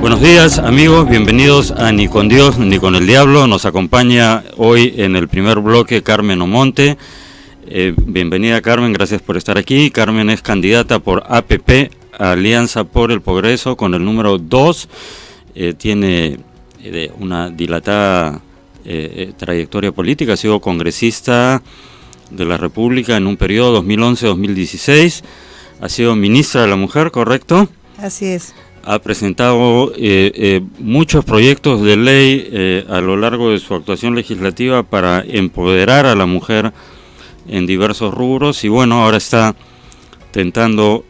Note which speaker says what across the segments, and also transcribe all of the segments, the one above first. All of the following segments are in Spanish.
Speaker 1: Buenos días amigos, bienvenidos a Ni con Dios ni con el Diablo. Nos acompaña hoy en el primer bloque Carmen Omonte. Bienvenida Carmen, gracias por estar aquí. Carmen es candidata por APP, Alianza por el Progreso, con el número 2. Tiene una dilatada trayectoria política, ha sido congresista de la República en un periodo 2011-2016. Ha sido ministra de la Mujer, ¿correcto?
Speaker 2: Así es.
Speaker 1: Ha presentado muchos proyectos de ley a lo largo de su actuación legislativa para empoderar a la mujer en diversos rubros, y bueno, ahora está tentando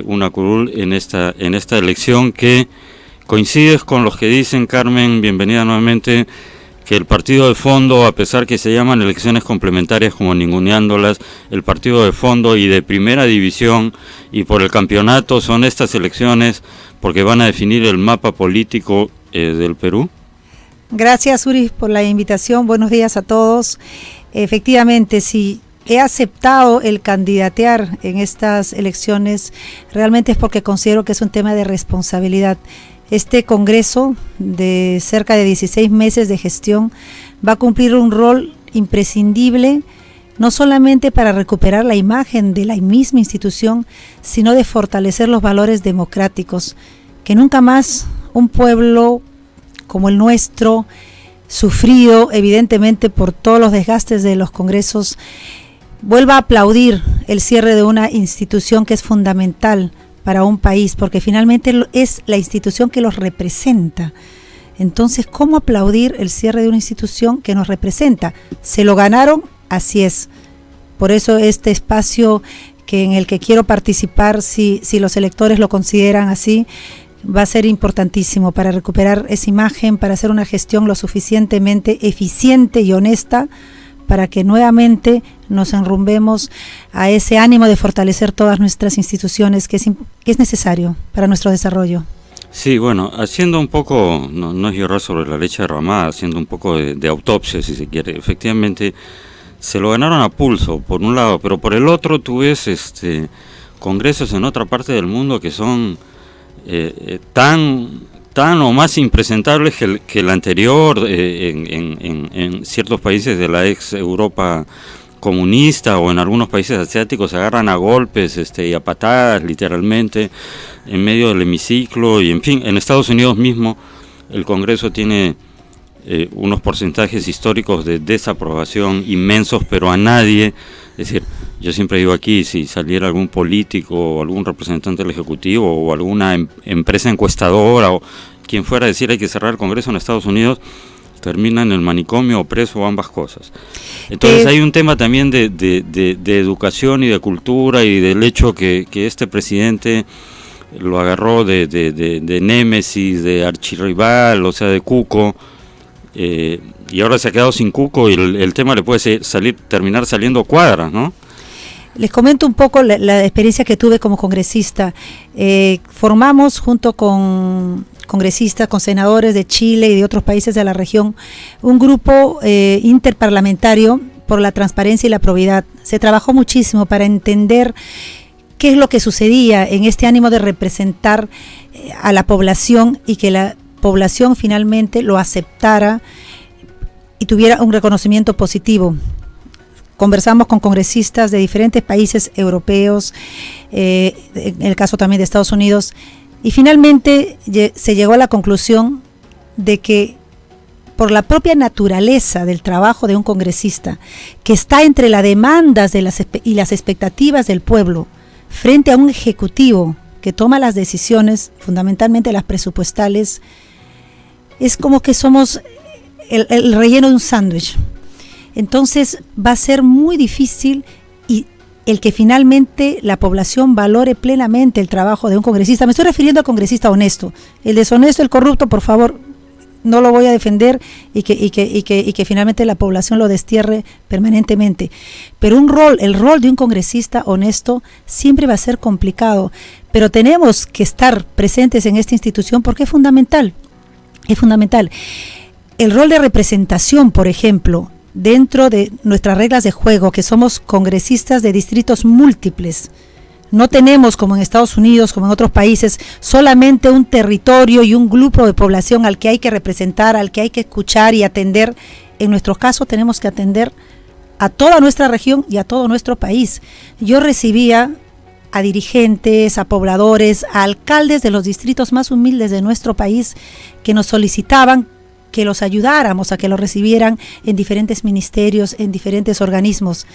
Speaker 1: una curul en esta elección que coincides con los que dicen, Carmen, bienvenida nuevamente, que el partido de fondo, a pesar que se llaman elecciones complementarias como ninguneándolas, el partido de fondo y de primera división y por el campeonato son estas elecciones porque van a definir el mapa político del Perú.
Speaker 2: Gracias, Uri, por la invitación. Buenos días a todos. Efectivamente, si he aceptado el candidatear en estas elecciones, realmente es porque considero que es un tema de responsabilidad. Este Congreso, de cerca de 16 meses de gestión, va a cumplir un rol imprescindible, no solamente para recuperar la imagen de la misma institución, sino de fortalecer los valores democráticos, que nunca más un pueblo como el nuestro, sufrido evidentemente por todos los desgastes de los congresos, vuelva a aplaudir el cierre de una institución que es fundamental para un país, porque finalmente es la institución que los representa. Entonces, ¿cómo aplaudir el cierre de una institución que nos representa? ¿Se lo ganaron? Así es. Por eso este espacio en el que quiero participar, si los electores lo consideran así, va a ser importantísimo para recuperar esa imagen, para hacer una gestión lo suficientemente eficiente y honesta para que nuevamente nos enrumbemos a ese ánimo de fortalecer todas nuestras instituciones que es necesario para nuestro desarrollo.
Speaker 1: Sí, bueno, haciendo un poco, no es llorar sobre la leche derramada, haciendo un poco de autopsia, si se quiere. Efectivamente, se lo ganaron a pulso, por un lado, pero por el otro tú ves congresos en otra parte del mundo que son tan o más impresentables que el anterior en ciertos países de la ex Europa comunista, o en algunos países asiáticos se agarran a golpes y a patadas literalmente en medio del hemiciclo, y en fin, en Estados Unidos mismo el Congreso tiene unos porcentajes históricos de desaprobación inmensos, pero a nadie, es decir, yo siempre digo aquí, si saliera algún político o algún representante del Ejecutivo o alguna empresa encuestadora o quien fuera a decir hay que cerrar el Congreso en Estados Unidos, termina en el manicomio o preso, o ambas cosas. Entonces hay un tema también de educación y de cultura, y del hecho que este presidente lo agarró de némesis, de archirrival, o sea, de cuco, y ahora se ha quedado sin cuco, y el tema le puede terminar saliendo cuadras, ¿no?
Speaker 2: Les comento un poco la experiencia que tuve como congresista. Formamos junto con congresistas, con senadores de Chile y de otros países de la región, un grupo interparlamentario por la transparencia y la probidad. Se trabajó muchísimo para entender qué es lo que sucedía en este ánimo de representar a la población, y que la población finalmente lo aceptara y tuviera un reconocimiento positivo. Conversamos con congresistas de diferentes países europeos, en el caso también de Estados Unidos, y finalmente se llegó a la conclusión de que por la propia naturaleza del trabajo de un congresista, que está entre las demandas y las expectativas del pueblo, frente a un ejecutivo que toma las decisiones, fundamentalmente las presupuestales, es como que somos el relleno de un sándwich. Entonces va a ser muy difícil, y el que finalmente la población valore plenamente el trabajo de un congresista. Me estoy refiriendo al congresista honesto. El deshonesto, el corrupto, por favor, no lo voy a defender, y que finalmente la población lo destierre permanentemente. Pero el rol de un congresista honesto siempre va a ser complicado, pero tenemos que estar presentes en esta institución porque es fundamental. Es fundamental. El rol de representación, por ejemplo, dentro de nuestras reglas de juego, que somos congresistas de distritos múltiples, No tenemos, como en Estados Unidos, como en otros países, solamente un territorio y un grupo de población al que hay que representar, al que hay que escuchar y atender. En nuestro caso tenemos que atender a toda nuestra región y a todo nuestro país. Yo recibía a dirigentes, a pobladores, a alcaldes de los distritos más humildes de nuestro país que nos solicitaban que los ayudáramos a que los recibieran en diferentes ministerios, en diferentes organismos.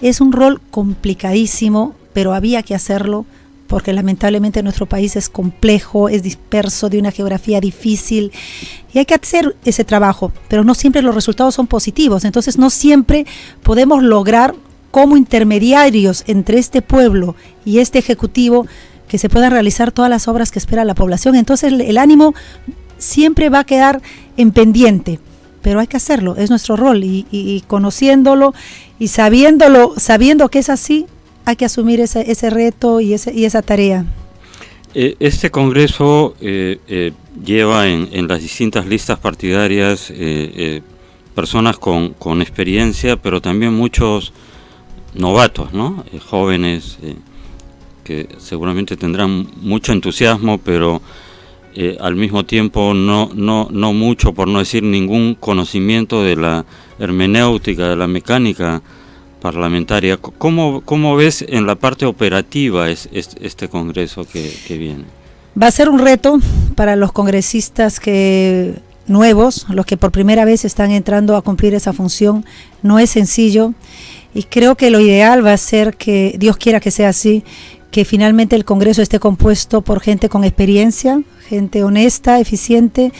Speaker 2: Es un rol complicadísimo, pero había que hacerlo porque lamentablemente nuestro país es complejo, es disperso, de una geografía difícil y hay que hacer ese trabajo, pero no siempre los resultados son positivos, entonces no siempre podemos lograr como intermediarios entre este pueblo y este ejecutivo que se puedan realizar todas las obras que espera la población, entonces el ánimo siempre va a quedar en pendiente, pero hay que hacerlo, es nuestro rol y conociéndolo y sabiendo que es así, hay que asumir ese reto y esa tarea.
Speaker 1: Este Congreso lleva en las distintas listas partidarias personas con experiencia, pero también muchos novatos, ¿no? Jóvenes que seguramente tendrán mucho entusiasmo, pero al mismo tiempo no mucho, por no decir ningún conocimiento de la hermenéutica, de la mecánica parlamentaria. ¿Cómo ves en la parte operativa este Congreso que viene?
Speaker 2: Va a ser un reto para los congresistas nuevos, los que por primera vez están entrando a cumplir esa función. No es sencillo y creo que lo ideal va a ser que, Dios quiera que sea así, que finalmente el Congreso esté compuesto por gente con experiencia, gente honesta, eficiente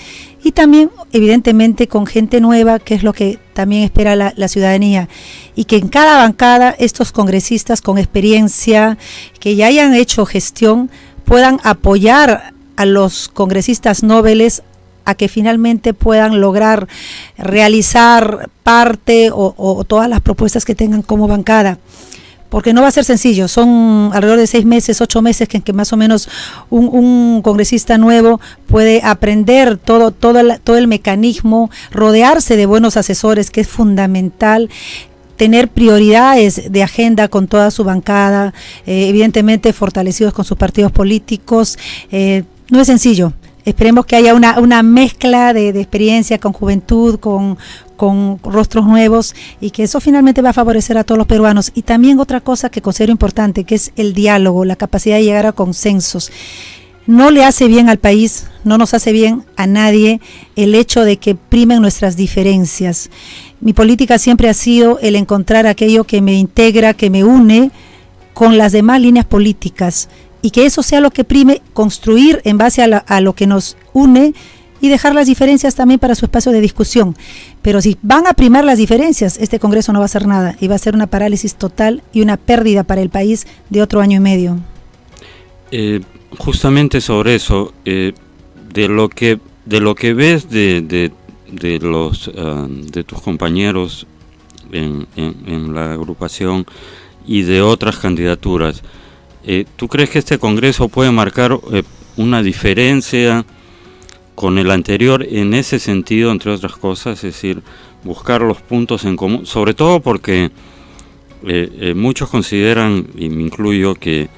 Speaker 2: y también evidentemente con gente nueva, que es lo que también espera la ciudadanía, y que en cada bancada estos congresistas con experiencia, que ya hayan hecho gestión, puedan apoyar a los congresistas nobles a que finalmente puedan lograr realizar parte o todas las propuestas que tengan como bancada. Porque no va a ser sencillo, son alrededor de 6 meses, 8 meses que más o menos un congresista nuevo puede aprender todo el mecanismo, rodearse de buenos asesores, que es fundamental, tener prioridades de agenda con toda su bancada, evidentemente fortalecidos con sus partidos políticos. No es sencillo. Esperemos que haya una mezcla de experiencia con juventud, con rostros nuevos, y que eso finalmente va a favorecer a todos los peruanos. Y también otra cosa que considero importante, que es el diálogo, la capacidad de llegar a consensos. No le hace bien al país, no nos hace bien a nadie el hecho de que primen nuestras diferencias. Mi política siempre ha sido el encontrar aquello que me integra, que me une con las demás líneas políticas, y que eso sea lo que prime, construir en base a lo que nos une y dejar las diferencias también para su espacio de discusión. Pero si van a primar las diferencias, este Congreso no va a hacer nada y va a ser una parálisis total y una pérdida para el país de otro año y medio.
Speaker 1: Justamente sobre eso, de lo que ves de tus compañeros en la agrupación y de otras candidaturas, ¿tú crees que este Congreso puede marcar una diferencia con el anterior en ese sentido, entre otras cosas? Es decir, buscar los puntos en común, sobre todo porque muchos consideran, y me incluyo, que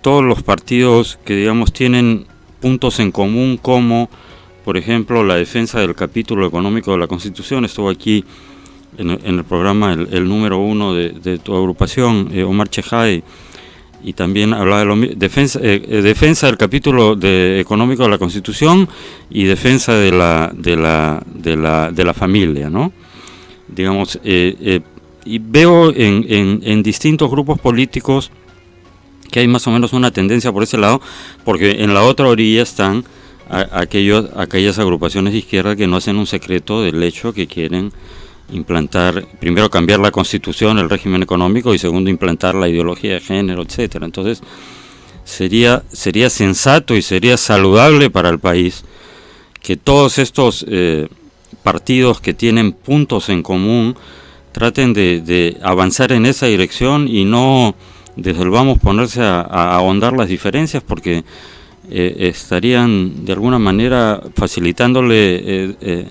Speaker 1: todos los partidos que digamos tienen puntos en común, como por ejemplo la defensa del capítulo económico de la Constitución. Estuvo aquí en el programa el número 1 de tu agrupación, Omar Chejay, y también hablaba de lo mismo, defensa del capítulo económico de la Constitución y defensa de la familia, ¿no? Digamos, y veo en distintos grupos políticos que hay más o menos una tendencia por ese lado, porque en la otra orilla están aquellas agrupaciones de izquierda que no hacen un secreto del hecho que quieren implantar, primero cambiar la Constitución, el régimen económico, y segundo implantar la ideología de género, etcétera. Entonces sería sensato y sería saludable para el país que todos estos partidos que tienen puntos en común traten de avanzar en esa dirección y no desde el vamos ponerse a ahondar las diferencias, porque estarían de alguna manera facilitándole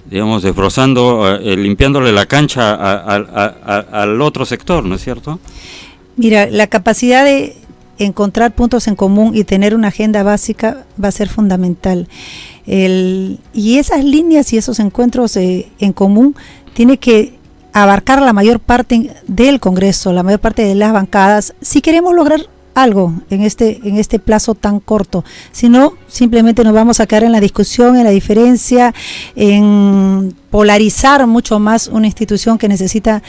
Speaker 1: digamos, desbrozando, limpiándole la cancha al otro sector, ¿no es cierto?
Speaker 2: Mira, la capacidad de encontrar puntos en común y tener una agenda básica va a ser fundamental. Y esas líneas y esos encuentros en común tiene que abarcar la mayor parte del Congreso, la mayor parte de las bancadas, si queremos lograr algo en este plazo tan corto. Si no, simplemente nos vamos a quedar en la discusión, en la diferencia, en polarizar mucho más una institución que necesita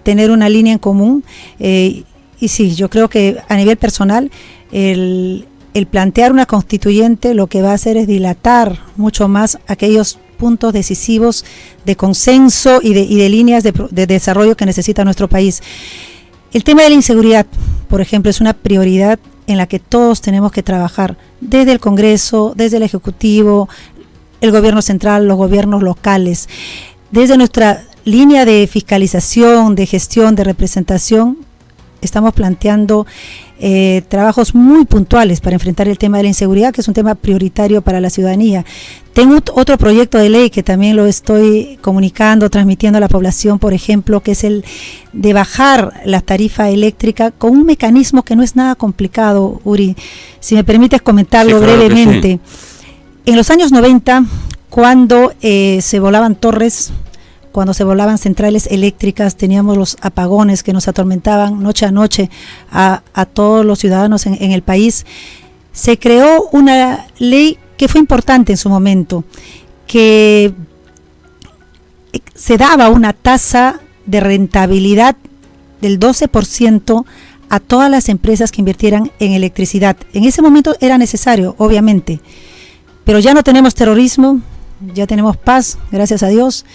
Speaker 2: tener una línea en común. Y sí, yo creo que a nivel personal el plantear una constituyente lo que va a hacer es dilatar mucho más aquellos puntos decisivos de consenso y de líneas de desarrollo que necesita nuestro país. El tema de la inseguridad, por ejemplo, es una prioridad en la que todos tenemos que trabajar, desde el Congreso, desde el Ejecutivo, el gobierno central, los gobiernos locales. Desde nuestra línea de fiscalización, de gestión, de representación, estamos planteando trabajos muy puntuales para enfrentar el tema de la inseguridad, que es un tema prioritario para la ciudadanía. Tengo otro proyecto de ley que también lo estoy comunicando, transmitiendo a la población, por ejemplo, que es el de bajar la tarifa eléctrica con un mecanismo que no es nada complicado, Uri. Si me permites comentarlo brevemente. Sí. En los años 90, cuando se volaban torres, cuando se volaban centrales eléctricas, teníamos los apagones que nos atormentaban noche a noche a todos los ciudadanos en el país, se creó una ley que fue importante en su momento, que se daba una tasa de rentabilidad del 12% a todas las empresas que invirtieran en electricidad. En ese momento era necesario, obviamente, pero ya no tenemos terrorismo, ya tenemos paz, gracias a Dios.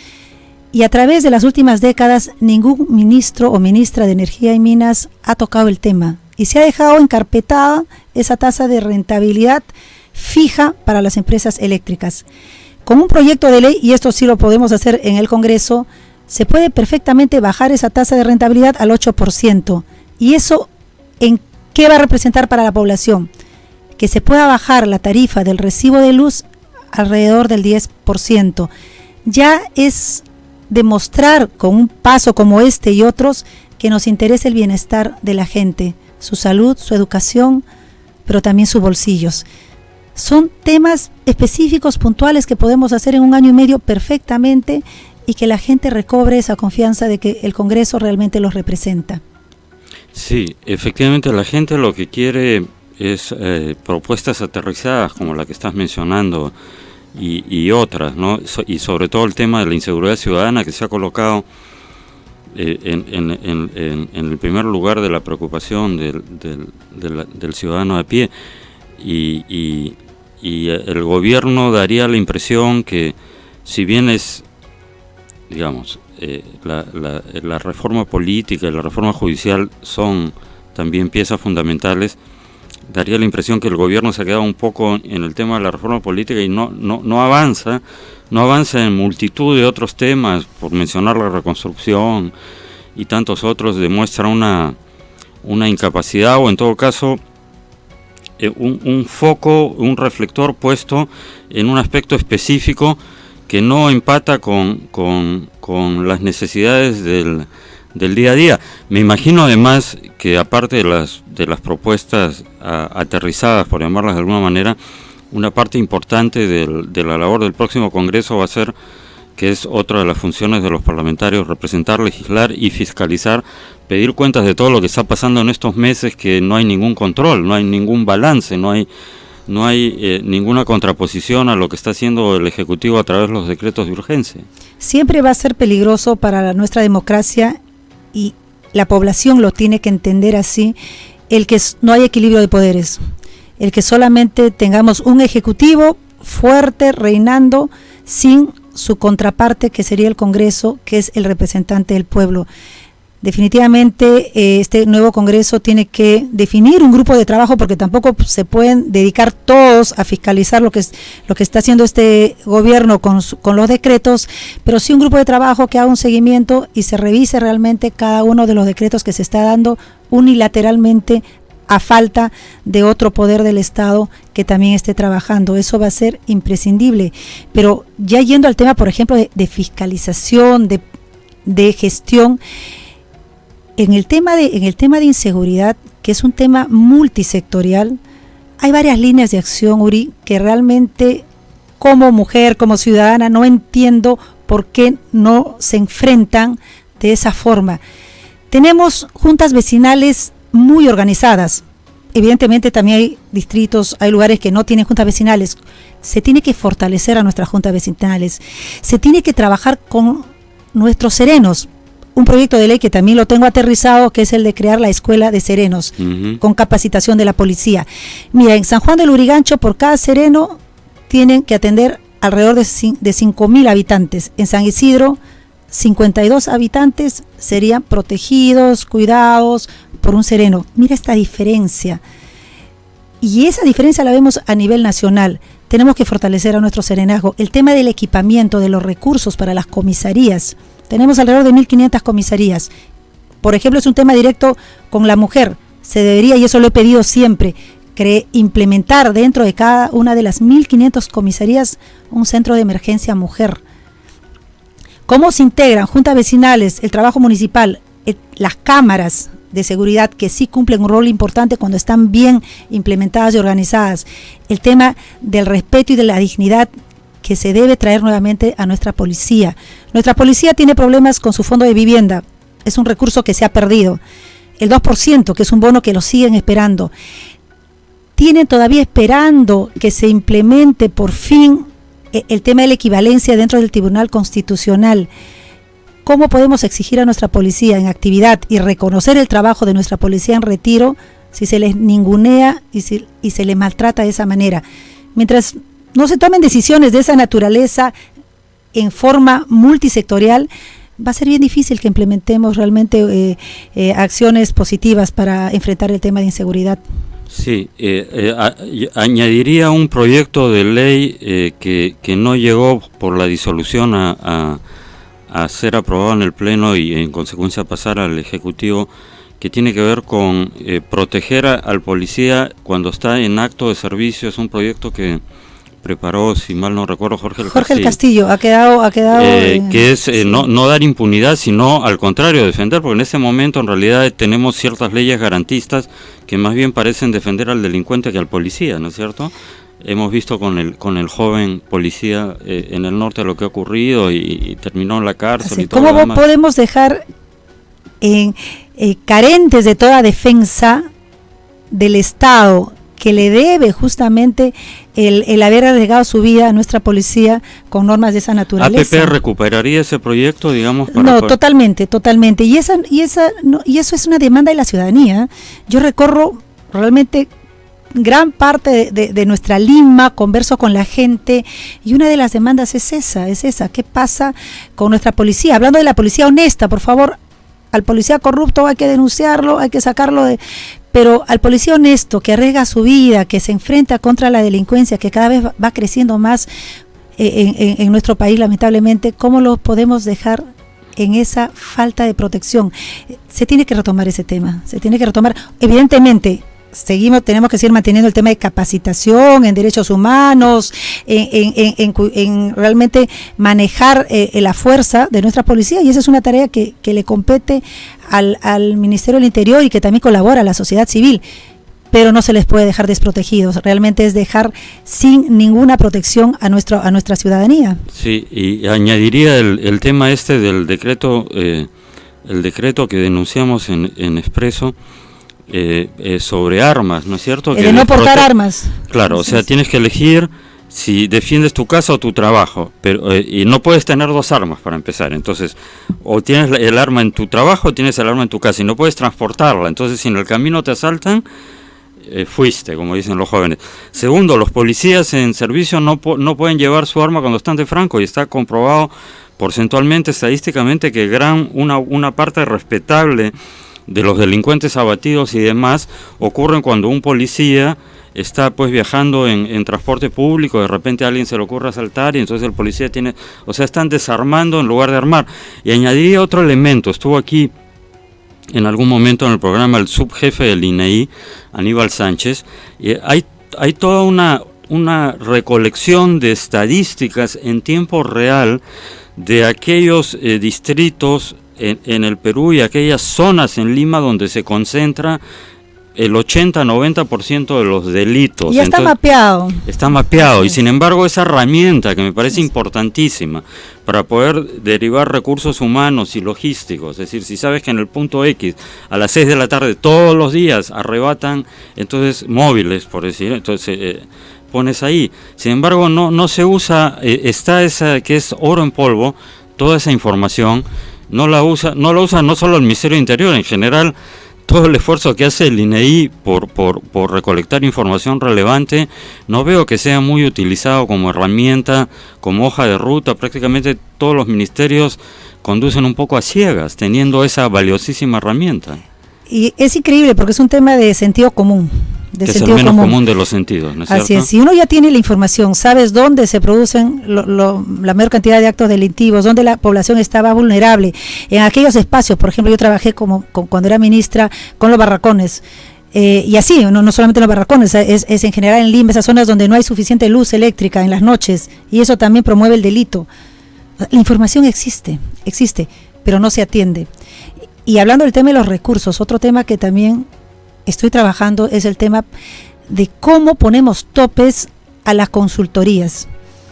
Speaker 2: Y a través de las últimas décadas, ningún ministro o ministra de Energía y Minas ha tocado el tema. Y se ha dejado encarpetada esa tasa de rentabilidad fija para las empresas eléctricas. Con un proyecto de ley, y esto sí lo podemos hacer en el Congreso, se puede perfectamente bajar esa tasa de rentabilidad al 8%. ¿Y eso en qué va a representar para la población? Que se pueda bajar la tarifa del recibo de luz alrededor del 10%. Ya es demostrar con un paso como este y otros que nos interesa el bienestar de la gente, su salud, su educación, pero también sus bolsillos. Son temas específicos, puntuales, que podemos hacer en 1 año y medio perfectamente y que la gente recobre esa confianza de que el Congreso realmente los representa. Sí, efectivamente la gente lo que quiere es propuestas aterrizadas como la que estás mencionando, y otras, ¿no? Y sobre todo el tema de la inseguridad ciudadana, que se ha colocado en el primer lugar de la preocupación del ciudadano a pie, y el gobierno daría la impresión que, si bien es, digamos, la reforma política y la reforma judicial son también piezas fundamentales, daría la impresión que el gobierno se ha quedado un poco en el tema de la reforma política y no avanza en multitud de otros temas, por mencionar la reconstrucción y tantos otros. Demuestra una incapacidad, o en todo caso un foco, un reflector puesto en un aspecto específico que no empata con las necesidades del día a día. Me imagino además que, aparte de las propuestas aterrizadas, por llamarlas de alguna manera, una parte importante de la labor del próximo Congreso va a ser, que es otra de las funciones de los parlamentarios, representar, legislar y fiscalizar, pedir cuentas de todo lo que está pasando en estos meses, que no hay ningún control, no hay ningún balance, no hay ninguna contraposición a lo que está haciendo el Ejecutivo a través de los decretos de urgencia. Siempre va a ser peligroso para nuestra democracia, y la población lo tiene que entender así, el que no hay equilibrio de poderes, el que solamente tengamos un ejecutivo fuerte reinando sin su contraparte, que sería el Congreso, que es el representante del pueblo. Definitivamente este nuevo Congreso tiene que definir un grupo de trabajo, porque tampoco se pueden dedicar todos a fiscalizar lo que está haciendo este gobierno con los decretos, pero sí un grupo de trabajo que haga un seguimiento y se revise realmente cada uno de los decretos que se está dando unilateralmente, a falta de otro poder del Estado que también esté trabajando. Eso va a ser imprescindible. Pero ya yendo al tema, por ejemplo, de fiscalización, de gestión, En el tema de inseguridad, que es un tema multisectorial, hay varias líneas de acción, Uri, que realmente como mujer, como ciudadana, no entiendo por qué no se enfrentan de esa forma. Tenemos juntas vecinales muy organizadas. Evidentemente también hay distritos, hay lugares que no tienen juntas vecinales. Se tiene que fortalecer a nuestras juntas vecinales. Se tiene que trabajar con nuestros serenos. Un proyecto de ley que también lo tengo aterrizado, que es el de crear la escuela de serenos, con capacitación de la policía. Mira, en San Juan del Lurigancho, por cada sereno tienen que atender alrededor de 5.000 habitantes. En San Isidro, 52 habitantes serían protegidos, cuidados por un sereno. Mira esta diferencia. Y esa diferencia la vemos a nivel nacional. Tenemos que fortalecer a nuestro serenazgo. El tema del equipamiento, de los recursos para las comisarías. Tenemos alrededor de 1.500 comisarías. Por ejemplo, es un tema directo con la mujer. Se debería, y eso lo he pedido siempre, implementar dentro de cada una de las 1.500 comisarías un centro de emergencia mujer. ¿Cómo se integran juntas vecinales, el trabajo municipal, las cámaras de seguridad que sí cumplen un rol importante cuando están bien implementadas y organizadas? El tema del respeto y de la dignidad que se debe traer nuevamente a nuestra policía. Nuestra policía tiene problemas con su fondo de vivienda. Es un recurso que se ha perdido. El 2%, que es un bono que lo siguen esperando. Tienen todavía esperando que se implemente por fin el tema de la equivalencia dentro del Tribunal Constitucional. ¿Cómo podemos exigir a nuestra policía en actividad y reconocer el trabajo de nuestra policía en retiro si se les ningunea y se les maltrata de esa manera? Mientras no se tomen decisiones de esa naturaleza en forma multisectorial, va a ser bien difícil que implementemos realmente acciones positivas para enfrentar el tema de inseguridad.
Speaker 1: Sí, añadiría un proyecto de ley que no llegó por la disolución a ser aprobado en el Pleno y en consecuencia pasar al Ejecutivo, que tiene que ver con proteger al policía cuando está en acto de servicio. Es un proyecto que preparó, si mal no recuerdo, Jorge el
Speaker 2: Castillo. Ha quedado
Speaker 1: que es no dar impunidad, sino al contrario, defender, porque en ese momento en realidad tenemos ciertas leyes garantistas que más bien parecen defender al delincuente que al policía, ¿no es cierto? Hemos visto con el joven policía en el norte lo que ha ocurrido y terminó en la cárcel.
Speaker 2: Así,
Speaker 1: y todo
Speaker 2: ¿cómo podemos dejar carentes de toda defensa del Estado, que le debe justamente el haber arriesgado su vida a nuestra policía con normas de esa naturaleza?
Speaker 1: ¿APP recuperaría ese proyecto, digamos?
Speaker 2: Totalmente. Y eso es una demanda de la ciudadanía. Yo recorro realmente gran parte de nuestra Lima, converso con la gente, y una de las demandas es esa. ¿Qué pasa con nuestra policía? Hablando de la policía honesta, por favor, al policía corrupto hay que denunciarlo, hay que sacarlo pero al policía honesto, que arriesga su vida, que se enfrenta contra la delincuencia, que cada vez va creciendo más en nuestro país, lamentablemente, ¿cómo lo podemos dejar en esa falta de protección? Se tiene que retomar ese tema, evidentemente. Tenemos que seguir manteniendo el tema de capacitación en derechos humanos, en realmente manejar la fuerza de nuestra policía, y esa es una tarea que le compete al Ministerio del Interior y que también colabora a la sociedad civil, pero no se les puede dejar desprotegidos. Realmente es dejar sin ninguna protección a nuestra ciudadanía.
Speaker 1: Sí, y añadiría el tema del decreto, el decreto que denunciamos en Expreso, sobre armas, ¿no es cierto?
Speaker 2: De no portar armas.
Speaker 1: Claro, o sea, tienes que elegir si defiendes tu casa o tu trabajo, pero y no puedes tener dos armas para empezar. Entonces, o tienes el arma en tu trabajo o tienes el arma en tu casa y no puedes transportarla. Entonces, si en el camino te asaltan, fuiste, como dicen los jóvenes. Segundo, los policías en servicio no pueden llevar su arma cuando están de franco, y está comprobado porcentualmente, estadísticamente, que una parte respetable de los delincuentes abatidos y demás ocurren cuando un policía está pues viajando en transporte público, de repente a alguien se le ocurre asaltar y entonces el policía están desarmando en lugar de armar. Y añadiría otro elemento, estuvo aquí en algún momento en el programa el subjefe del INEI, Aníbal Sánchez, y hay toda una recolección de estadísticas en tiempo real de aquellos distritos en el Perú y aquellas zonas en Lima donde se concentra el 80-90% de los delitos.
Speaker 2: Ya está mapeado.
Speaker 1: Está mapeado, y sin embargo esa herramienta que me parece importantísima para poder derivar recursos humanos y logísticos, es decir, si sabes que en el punto X a las 6 de la tarde todos los días arrebatan, entonces móviles, por decir, entonces pones ahí. Sin embargo no se usa, está esa que es oro en polvo, toda esa información, no la usa no solo el Ministerio de Interior, en general. Todo el esfuerzo que hace el INEI por recolectar información relevante, no veo que sea muy utilizado como herramienta, como hoja de ruta. Prácticamente todos los ministerios conducen un poco a ciegas, teniendo esa valiosísima herramienta.
Speaker 2: Y es increíble porque es un tema de sentido común.
Speaker 1: Que es el menos común de los sentidos, ¿no es cierto?
Speaker 2: Así es, si uno ya tiene la información, sabes dónde se producen la mayor cantidad de actos delictivos, dónde la población estaba vulnerable, en aquellos espacios. Por ejemplo, yo trabajé cuando era ministra con los barracones, y así, no solamente en los barracones, es en general en Lima, esas zonas donde no hay suficiente luz eléctrica en las noches, y eso también promueve el delito. La información existe, pero no se atiende. Y hablando del tema de los recursos, otro tema que también estoy trabajando es el tema de cómo ponemos topes a las consultorías.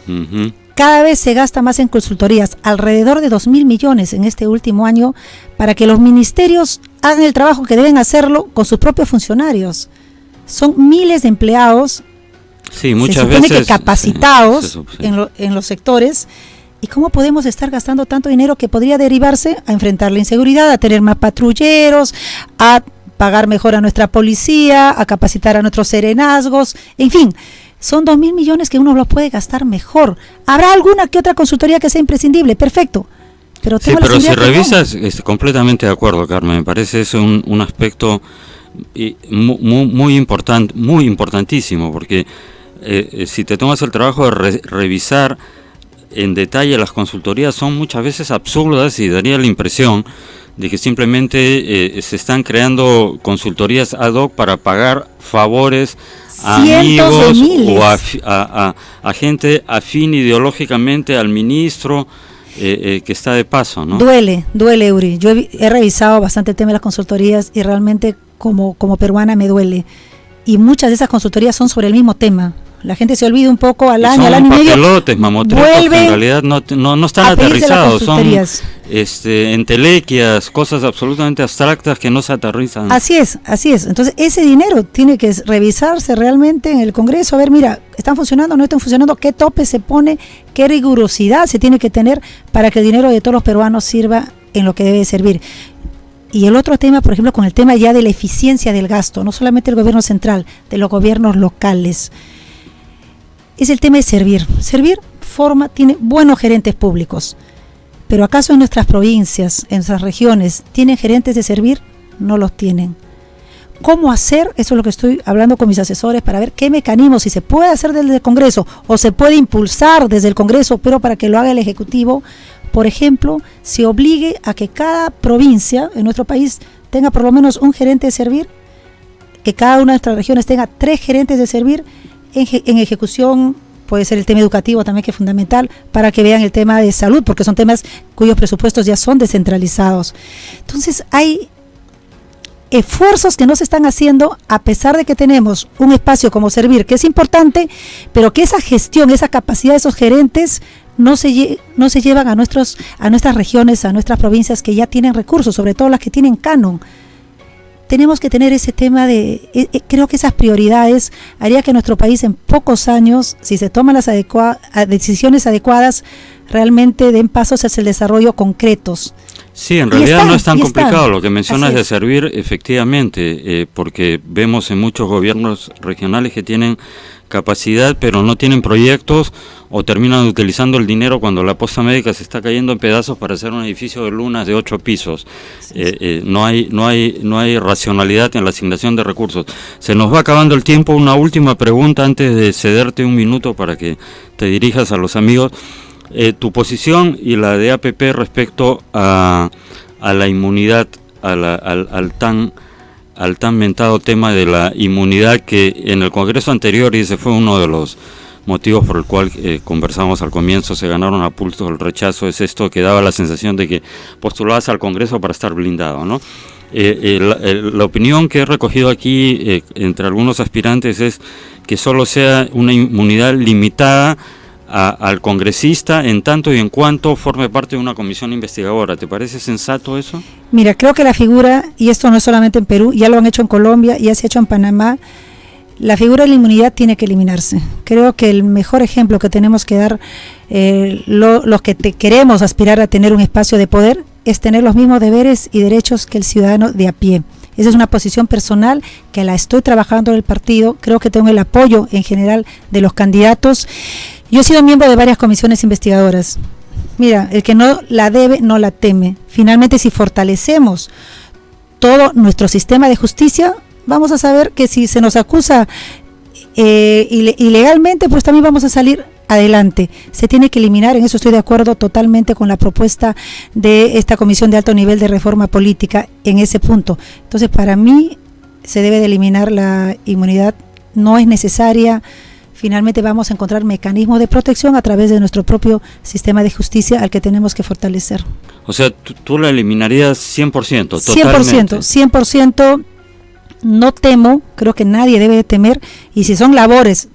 Speaker 2: Uh-huh. Cada vez se gasta más en consultorías, alrededor de 2.000 millones en este último año, para que los ministerios hagan el trabajo que deben hacerlo con sus propios funcionarios. Son miles de empleados,
Speaker 1: sí, muchas
Speaker 2: se supone
Speaker 1: veces,
Speaker 2: que capacitados
Speaker 1: sí.
Speaker 2: en los sectores. ¿Y cómo podemos estar gastando tanto dinero que podría derivarse a enfrentar la inseguridad, a tener más patrulleros, a pagar mejor a nuestra policía, a capacitar a nuestros serenazgos, en fin, son 2.000 millones que uno los puede gastar mejor. ¿Habrá alguna que otra consultoría que sea imprescindible? Perfecto. Pero
Speaker 1: sí, pero si revisas, estoy completamente de acuerdo, Carmen, me parece eso un aspecto muy importante, muy importantísimo, porque si te tomas el trabajo de revisar en detalle las consultorías, son muchas veces absurdas y daría la impresión de que simplemente se están creando consultorías ad hoc para pagar favores a amigos o a gente afín ideológicamente al ministro que está de paso, ¿no?
Speaker 2: Duele, Uri. Yo he revisado bastante el tema de las consultorías y realmente como peruana me duele. Y muchas de esas consultorías son sobre el mismo tema. La gente se olvida un poco al año y medio. Son
Speaker 1: papelotes, mamotretos, que en realidad no están aterrizados, son entelequias, cosas absolutamente abstractas que no se aterrizan.
Speaker 2: Así es. Entonces ese dinero tiene que revisarse realmente en el Congreso, a ver, mira, ¿están funcionando o no están funcionando? ¿Qué tope se pone? ¿Qué rigurosidad se tiene que tener para que el dinero de todos los peruanos sirva en lo que debe servir? Y el otro tema, por ejemplo, con el tema ya de la eficiencia del gasto, no solamente del gobierno central, de los gobiernos locales, es el tema de servir. Servir tiene buenos gerentes públicos, pero ¿acaso en nuestras provincias, en nuestras regiones, tienen gerentes de servir? No los tienen. ¿Cómo hacer? Eso es lo que estoy hablando con mis asesores para ver qué mecanismos, si se puede hacer desde el Congreso o se puede impulsar desde el Congreso, pero para que lo haga el Ejecutivo. Por ejemplo, se obligue a que cada provincia en nuestro país tenga por lo menos un gerente de servir, que cada una de nuestras regiones tenga 3 gerentes de servir. En ejecución puede ser el tema educativo también, que es fundamental, para que vean el tema de salud, porque son temas cuyos presupuestos ya son descentralizados. Entonces hay esfuerzos que no se están haciendo, a pesar de que tenemos un espacio como Servir, que es importante, pero que esa gestión, esa capacidad de esos gerentes no se llevan a nuestras regiones, a nuestras provincias que ya tienen recursos, sobre todo las que tienen canon. Tenemos que tener ese tema creo que esas prioridades haría que nuestro país en pocos años, si se toman las decisiones adecuadas, realmente den pasos hacia el desarrollo concretos.
Speaker 1: Sí, en realidad no es tan complicado lo que mencionas de Servir, efectivamente, porque vemos en muchos gobiernos regionales que tienen capacidad pero no tienen proyectos, o terminan utilizando el dinero cuando la posta médica se está cayendo en pedazos para hacer un edificio de lunas de 8 pisos. No hay racionalidad en la asignación de recursos. Se nos va acabando el tiempo. Una última pregunta antes de cederte un minuto para que te dirijas a los amigos. Tu posición y la de APP respecto a la inmunidad, al tan mentado tema de la inmunidad, que en el Congreso anterior, y ese fue uno de motivos por el cual conversamos al comienzo, se ganaron a pulso el rechazo, es esto que daba la sensación de que postulabas al Congreso para estar blindado, ¿no? La opinión que he recogido aquí entre algunos aspirantes es que solo sea una inmunidad limitada al congresista en tanto y en cuanto forme parte de una comisión investigadora. ¿Te parece sensato eso?
Speaker 2: Mira, creo que la figura, y esto no es solamente en Perú, ya lo han hecho en Colombia, ya se ha hecho en Panamá, la figura de la inmunidad tiene que eliminarse. Creo que el mejor ejemplo que tenemos que dar los que queremos aspirar a tener un espacio de poder es tener los mismos deberes y derechos que el ciudadano de a pie. Esa es una posición personal que la estoy trabajando en el partido, creo que tengo el apoyo en general de los candidatos. Yo he sido miembro de varias comisiones investigadoras. Mira, el que no la debe, no la teme. Finalmente, si fortalecemos todo nuestro sistema de justicia, vamos a saber que si se nos acusa ilegalmente, pues también vamos a salir adelante. Se tiene que eliminar, en eso estoy de acuerdo totalmente con la propuesta de esta Comisión de Alto Nivel de Reforma Política en ese punto. Entonces, para mí, se debe de eliminar la inmunidad, no es necesaria. Finalmente vamos a encontrar mecanismos de protección a través de nuestro propio sistema de justicia al que tenemos que fortalecer.
Speaker 1: O sea, tú la eliminarías 100%, totalmente.
Speaker 2: 100%, no temo, creo que nadie debe de temer, y si son labores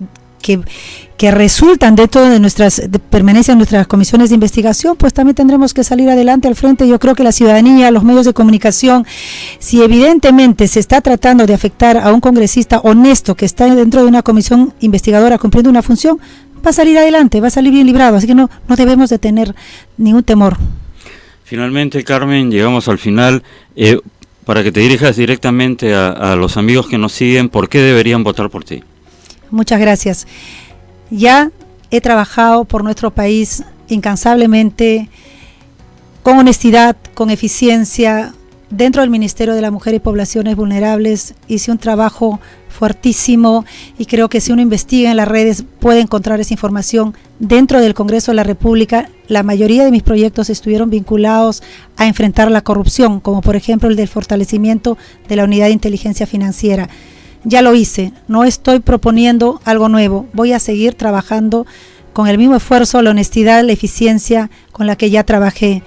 Speaker 2: que resultan dentro de nuestras permanencia en nuestras comisiones de investigación, pues también tendremos que salir adelante al frente. Yo creo que la ciudadanía, los medios de comunicación, si evidentemente se está tratando de afectar a un congresista honesto que está dentro de una comisión investigadora cumpliendo una función, va a salir adelante, va a salir bien librado, así que no debemos de tener ningún temor.
Speaker 1: Finalmente, Carmen, llegamos al final. Para que te dirijas directamente a los amigos que nos siguen, ¿por qué deberían votar por ti?
Speaker 2: Muchas gracias. Ya he trabajado por nuestro país incansablemente, con honestidad, con eficiencia. Dentro del Ministerio de la Mujer y Poblaciones Vulnerables hice un trabajo fuertísimo y creo que si uno investiga en las redes puede encontrar esa información. Dentro del Congreso de la República, la mayoría de mis proyectos estuvieron vinculados a enfrentar la corrupción, como por ejemplo el del fortalecimiento de la Unidad de Inteligencia Financiera. Ya lo hice, no estoy proponiendo algo nuevo, voy a seguir trabajando con el mismo esfuerzo, la honestidad, la eficiencia con la que ya trabajé.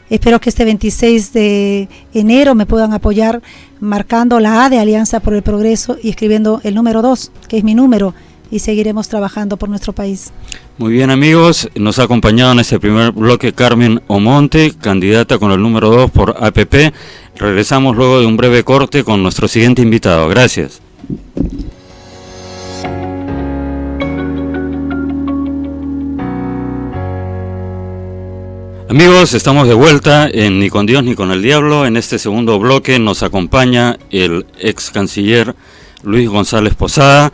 Speaker 2: Espero que este 26 de enero me puedan apoyar marcando la A de Alianza por el Progreso y escribiendo el número 2, que es mi número, y seguiremos trabajando por nuestro país.
Speaker 1: Muy bien, amigos, nos ha acompañado en este primer bloque Carmen Omonte, candidata con el número 2 por APP. Regresamos luego de un breve corte con nuestro siguiente invitado. Gracias. Amigos, estamos de vuelta en Ni con Dios ni con el Diablo. En este segundo bloque nos acompaña el ex canciller Luis González Posada.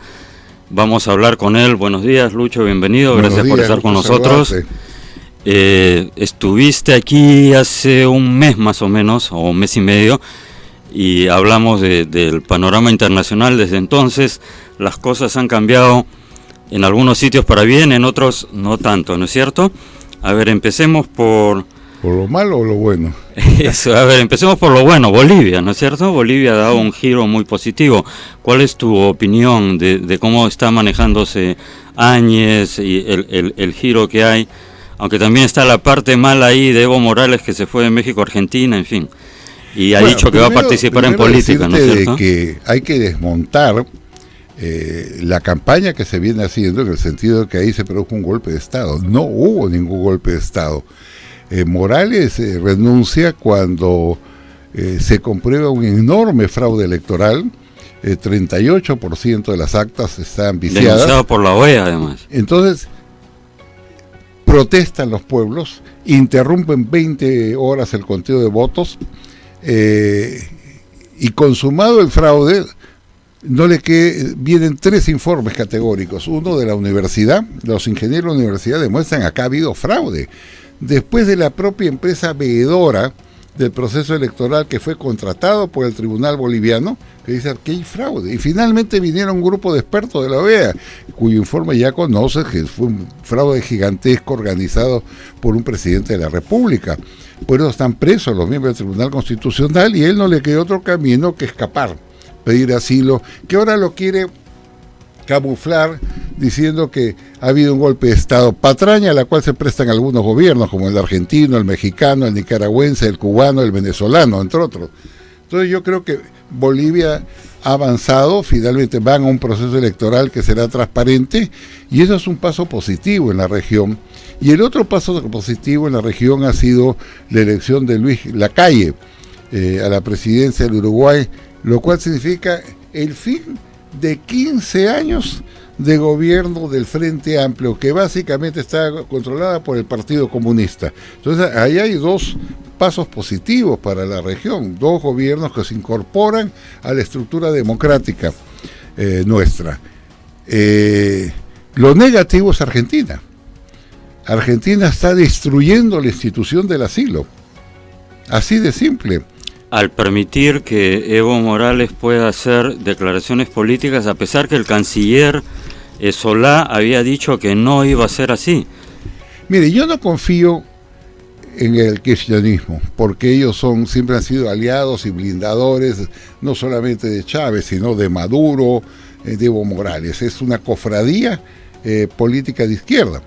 Speaker 1: Vamos a hablar con él. Buenos días, Lucho, bienvenido. Gracias por estar con nosotros. Estuviste aquí hace un mes más o menos, o un mes y medio, y hablamos del panorama internacional. Desde entonces las cosas han cambiado en algunos sitios para bien, en otros no tanto, ¿no es cierto? A ver, empecemos por...
Speaker 3: ¿Por lo malo o lo bueno?
Speaker 1: Eso, a ver, empecemos por lo bueno. Bolivia, ¿no es cierto? Bolivia ha dado un giro muy positivo. ¿Cuál es tu opinión de cómo está manejándose Áñez y el giro que hay? Aunque también está la parte mala ahí de Evo Morales, que se fue de México a Argentina, en fin. Y ha dicho que va a participar en política, ¿no es cierto?
Speaker 3: Que hay que desmontar la campaña que se viene haciendo, en el sentido de que ahí se produjo un golpe de Estado. No hubo ningún golpe de Estado. Morales renuncia cuando se comprueba un enorme fraude electoral. 38% de las actas están viciadas.
Speaker 1: Denunciado por la OEA, además.
Speaker 3: Entonces, protestan los pueblos, interrumpen 20 horas el conteo de votos, y consumado el fraude, vienen 3 informes categóricos. Uno de la universidad, los ingenieros de la universidad demuestran que acá ha habido fraude. Después de la propia empresa veedora del proceso electoral, que fue contratado por el tribunal boliviano, que dice que hay fraude. Y finalmente vinieron un grupo de expertos de la OEA, cuyo informe ya conoce que fue un fraude gigantesco organizado por un presidente de la República. Por eso están presos los miembros del Tribunal Constitucional, y él no le queda otro camino que escapar, pedir asilo, que ahora lo quiere camuflar diciendo que ha habido un golpe de Estado, patraña a la cual se prestan algunos gobiernos, como el argentino, el mexicano, el nicaragüense, el cubano, el venezolano, entre otros. Entonces yo creo que Bolivia ha avanzado, finalmente van a un proceso electoral que será transparente, y eso es un paso positivo en la región. Y el otro paso positivo en la región ha sido la elección de Luis Lacalle a la presidencia del Uruguay, lo cual significa el fin de 15 años de gobierno del Frente Amplio, que básicamente está controlada por el Partido Comunista. Entonces ahí hay dos pasos positivos para la región, dos gobiernos que se incorporan a la estructura democrática nuestra. Lo negativo es Argentina. Argentina está destruyendo la institución del asilo, así de simple.
Speaker 1: Al permitir que Evo Morales pueda hacer declaraciones políticas, a pesar que el canciller Solá había dicho que no iba a ser así.
Speaker 3: Mire, yo no confío en el kirchnerismo, porque ellos siempre han sido aliados y blindadores, no solamente de Chávez, sino de Maduro, de Evo Morales. Es una cofradía política de izquierda.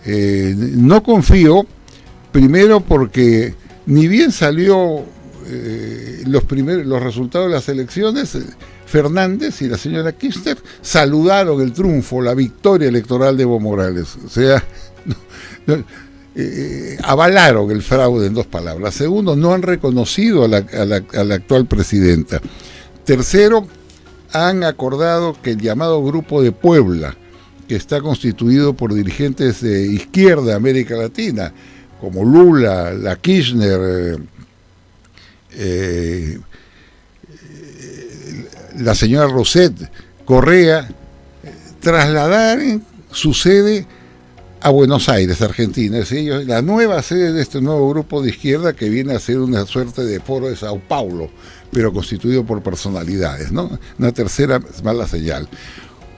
Speaker 3: No confío, primero porque ni bien salió los resultados de las elecciones, Fernández y la señora Kirchner saludaron el triunfo, la victoria electoral de Evo Morales. O sea, avalaron el fraude, en dos palabras. Segundo, no han reconocido a la actual presidenta. Tercero, han acordado que el llamado Grupo de Puebla, que está constituido por dirigentes de izquierda de América Latina, como Lula, la Kirchner, la señora Roset, Correa, trasladar su sede a Buenos Aires, Argentina. Es ellos, la nueva sede de este nuevo grupo de izquierda, que viene a ser una suerte de foro de Sao Paulo, pero constituido por personalidades, ¿no? Una tercera mala señal.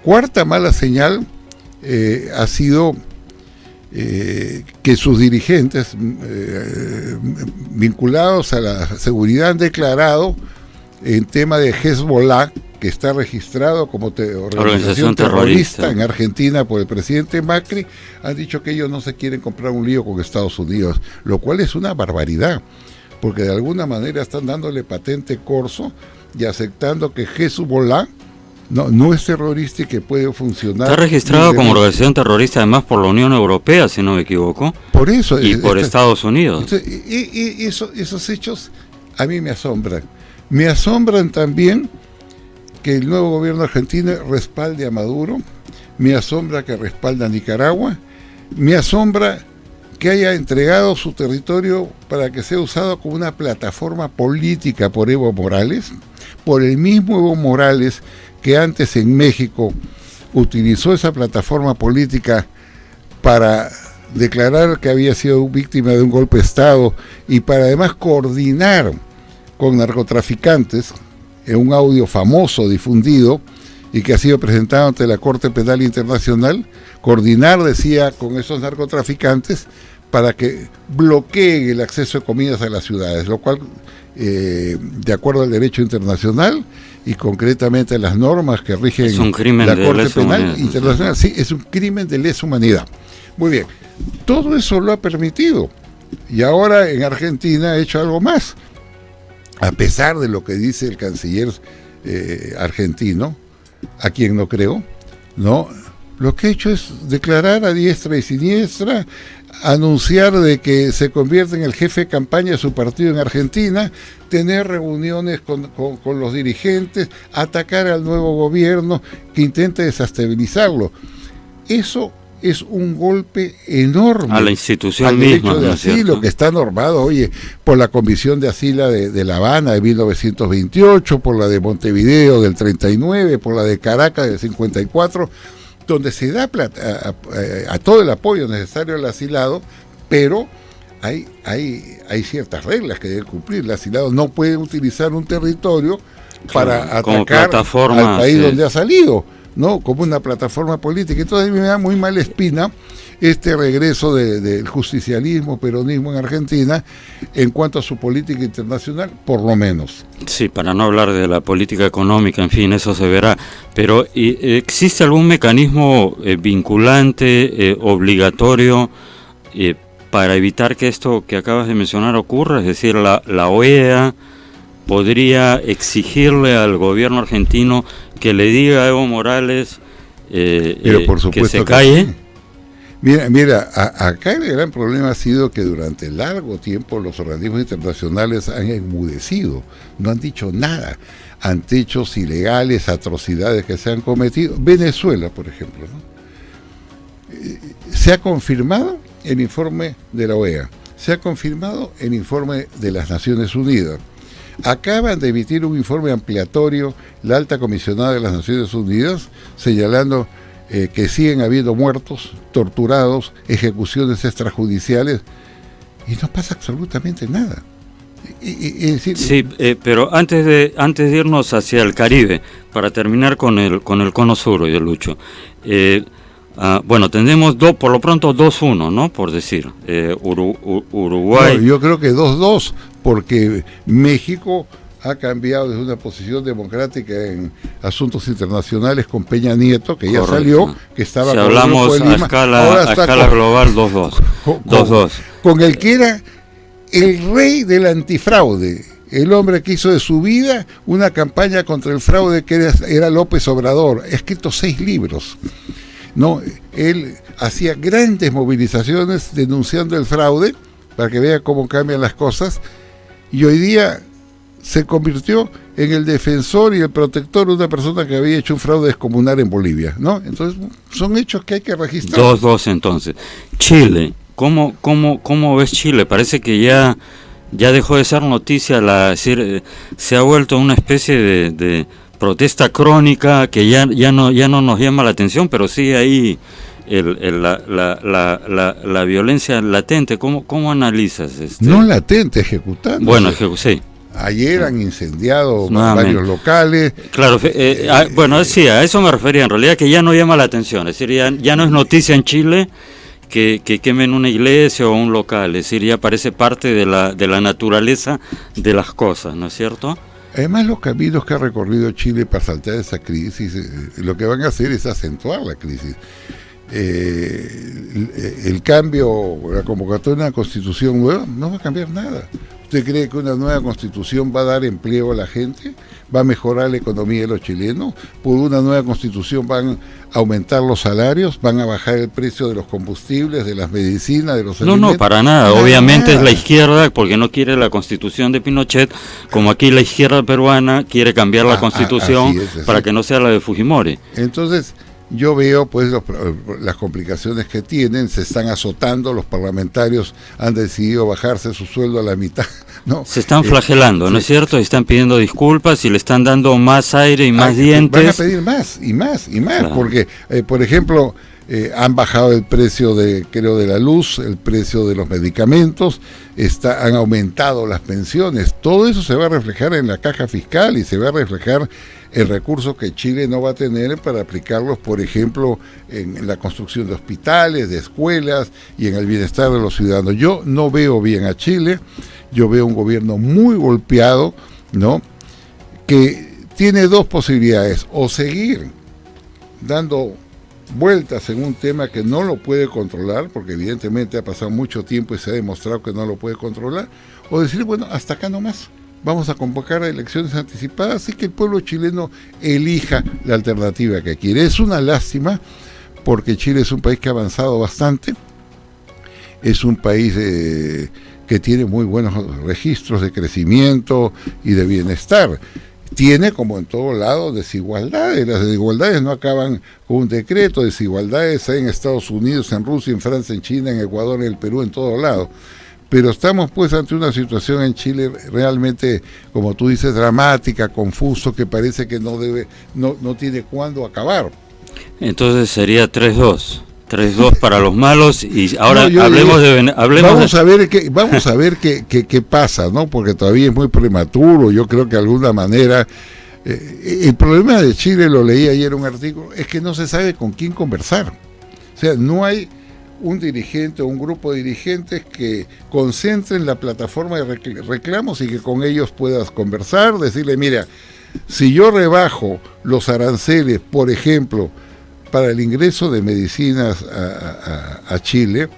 Speaker 3: Cuarta mala señal ha sido que sus dirigentes vinculados a la seguridad han declarado en tema de Hezbollah, que está registrado como organización terrorista en Argentina por el presidente Macri, han dicho que ellos no se quieren comprar un lío con Estados Unidos, lo cual es una barbaridad, porque de alguna manera están dándole patente corso y aceptando que Hezbollah no es terrorista y que puede funcionar.
Speaker 1: Está registrado como organización terrorista además por la Unión Europea, si no me equivoco.
Speaker 3: Por eso.
Speaker 1: Y por Estados Unidos.
Speaker 3: Entonces, esos hechos a mí me asombran. Me asombran también que el nuevo gobierno argentino respalde a Maduro. Me asombra que respalde a Nicaragua. Me asombra que haya entregado su territorio para que sea usado como una plataforma política por Evo Morales, por el mismo Evo Morales que antes en México utilizó esa plataforma política para declarar que había sido víctima de un golpe de Estado y para además coordinar con narcotraficantes, en un audio famoso difundido y que ha sido presentado ante la Corte Penal Internacional, coordinar, decía, con esos narcotraficantes para que bloqueen el acceso de comidas a las ciudades, lo cual, de acuerdo al derecho internacional y concretamente a las normas que rigen la Corte Penal Internacional, sí, es un crimen de lesa humanidad. Muy bien, todo eso lo ha permitido, y ahora en Argentina ha hecho algo más, a pesar de lo que dice el canciller argentino, a quien no creo, ¿no? Lo que ha hecho es declarar a diestra y siniestra, anunciar de que se convierte en el jefe de campaña de su partido en Argentina, tener reuniones con los dirigentes, atacar al nuevo gobierno que intenta desestabilizarlo. Eso es un golpe enorme
Speaker 1: a la institución
Speaker 3: al
Speaker 1: misma,
Speaker 3: derecho de asilo, que está normado, oye, por la Comisión de Asilo de La Habana de 1928, por la de Montevideo del 39, por la de Caracas del 54, donde se da a todo el apoyo necesario al asilado, pero hay ciertas reglas que debe cumplir. El asilado no puede utilizar un territorio para atacar al país donde ha salido, ¿no? Como una plataforma política. Entonces me da muy mala espina este regreso del justicialismo, peronismo en Argentina en cuanto a su política internacional, por lo menos.
Speaker 1: Sí, para no hablar de la política económica, en fin, eso se verá. Pero ¿existe algún mecanismo vinculante, obligatorio, para evitar que esto que acabas de mencionar ocurra? Es decir, la OEA podría exigirle al gobierno argentino que le diga a Evo Morales
Speaker 3: pero por supuesto
Speaker 1: que se calle.
Speaker 3: Sí. Mira, acá el gran problema ha sido que durante largo tiempo los organismos internacionales han enmudecido, no han dicho nada ante hechos ilegales, atrocidades que se han cometido. Venezuela, por ejemplo, ¿no? Se ha confirmado el informe de la OEA, se ha confirmado el informe de las Naciones Unidas. Acaban de emitir un informe ampliatorio la alta comisionada de las Naciones Unidas señalando que siguen habiendo muertos, torturados, ejecuciones extrajudiciales y no pasa absolutamente nada.
Speaker 1: Sí, pero antes de irnos hacia el Caribe, para terminar con el cono sur, de Lucho, bueno, tenemos por lo pronto 2-1, ¿no? Por decir, Uruguay.
Speaker 3: No, yo creo que 2-2, porque México ha cambiado desde una posición democrática en asuntos internacionales con Peña Nieto, que ya Correcto. Salió, que estaba
Speaker 1: si hablamos
Speaker 3: con Lima,
Speaker 1: a escala global 2-2.
Speaker 3: Con el que era el rey del antifraude, el hombre que hizo de su vida una campaña contra el fraude, que era López Obrador, ha escrito 6 libros. No, él hacía grandes movilizaciones denunciando el fraude, para que vea cómo cambian las cosas, y hoy día se convirtió en el defensor y el protector de una persona que había hecho un fraude descomunal en Bolivia, ¿no? Entonces, son hechos que hay que registrar.
Speaker 1: 2-2 entonces. Chile, ¿cómo ves Chile? Parece que ya dejó de ser noticia, decir, se ha vuelto una especie de protesta crónica que ya no nos llama la atención, pero sí ahí la violencia latente. ¿Cómo analizas?
Speaker 3: No latente, ejecutando.
Speaker 1: Bueno, sí.
Speaker 3: Ayer han incendiado varios locales.
Speaker 1: Claro, bueno, sí, a eso me refería, en realidad, que ya no llama la atención. Es decir, ya no es noticia en Chile que quemen una iglesia o un local. Es decir, ya parece parte de la naturaleza de las cosas, ¿no es cierto?
Speaker 3: Además, los caminos que ha recorrido Chile para saltar esa crisis, lo que van a hacer es acentuar la crisis. El cambio, la convocatoria de una constitución nueva, no va a cambiar nada. ¿Usted cree que una nueva constitución va a dar empleo a la gente? ¿Va a mejorar la economía de los chilenos? ¿Por una nueva constitución van a aumentar los salarios? ¿Van a bajar el precio de los combustibles, de las medicinas, de los alimentos?
Speaker 1: No, para nada. Obviamente es la izquierda, porque no quiere la constitución de Pinochet, como aquí la izquierda peruana quiere cambiar la constitución así. Para que no sea la de Fujimori.
Speaker 3: Entonces, yo veo pues las complicaciones que tienen, se están azotando, los parlamentarios han decidido bajarse su sueldo a la mitad, ¿no?
Speaker 1: Se están flagelando, ¿no es cierto? Están pidiendo disculpas y le están dando más aire y más dientes.
Speaker 3: Van a pedir más y más y más, claro. Porque, por ejemplo, han bajado el precio de la luz, el precio de los medicamentos, han aumentado las pensiones, todo eso se va a reflejar en la caja fiscal y se va a reflejar el recurso que Chile no va a tener para aplicarlos, por ejemplo, en la construcción de hospitales, de escuelas y en el bienestar de los ciudadanos. Yo no veo bien a Chile, yo veo un gobierno muy golpeado, ¿no? Que tiene 2 posibilidades: o seguir dando vueltas en un tema que no lo puede controlar, porque evidentemente ha pasado mucho tiempo y se ha demostrado que no lo puede controlar, o decir, bueno, hasta acá nomás. Vamos a convocar a elecciones anticipadas y que el pueblo chileno elija la alternativa que quiere. Es una lástima porque Chile es un país que ha avanzado bastante, es un país que tiene muy buenos registros de crecimiento y de bienestar. Tiene, como en todo lado, desigualdades. Las desigualdades no acaban con un decreto, desigualdades hay en Estados Unidos, en Rusia, en Francia, en China, en Ecuador, en el Perú, en todo lado. Pero estamos pues ante una situación en Chile realmente, como tú dices, dramática, confuso, que parece que no tiene cuándo acabar.
Speaker 1: Entonces sería 3-2 para los malos. Y ahora
Speaker 3: vamos a ver qué pasa, ¿no? Porque todavía es muy prematuro. Yo creo que de alguna manera El problema de Chile, lo leí ayer un artículo, es que no se sabe con quién conversar. O sea, no hay un dirigente o un grupo de dirigentes que concentren la plataforma de reclamos y que con ellos puedas conversar, decirle, mira, si yo rebajo los aranceles, por ejemplo, para el ingreso de medicinas a Chile,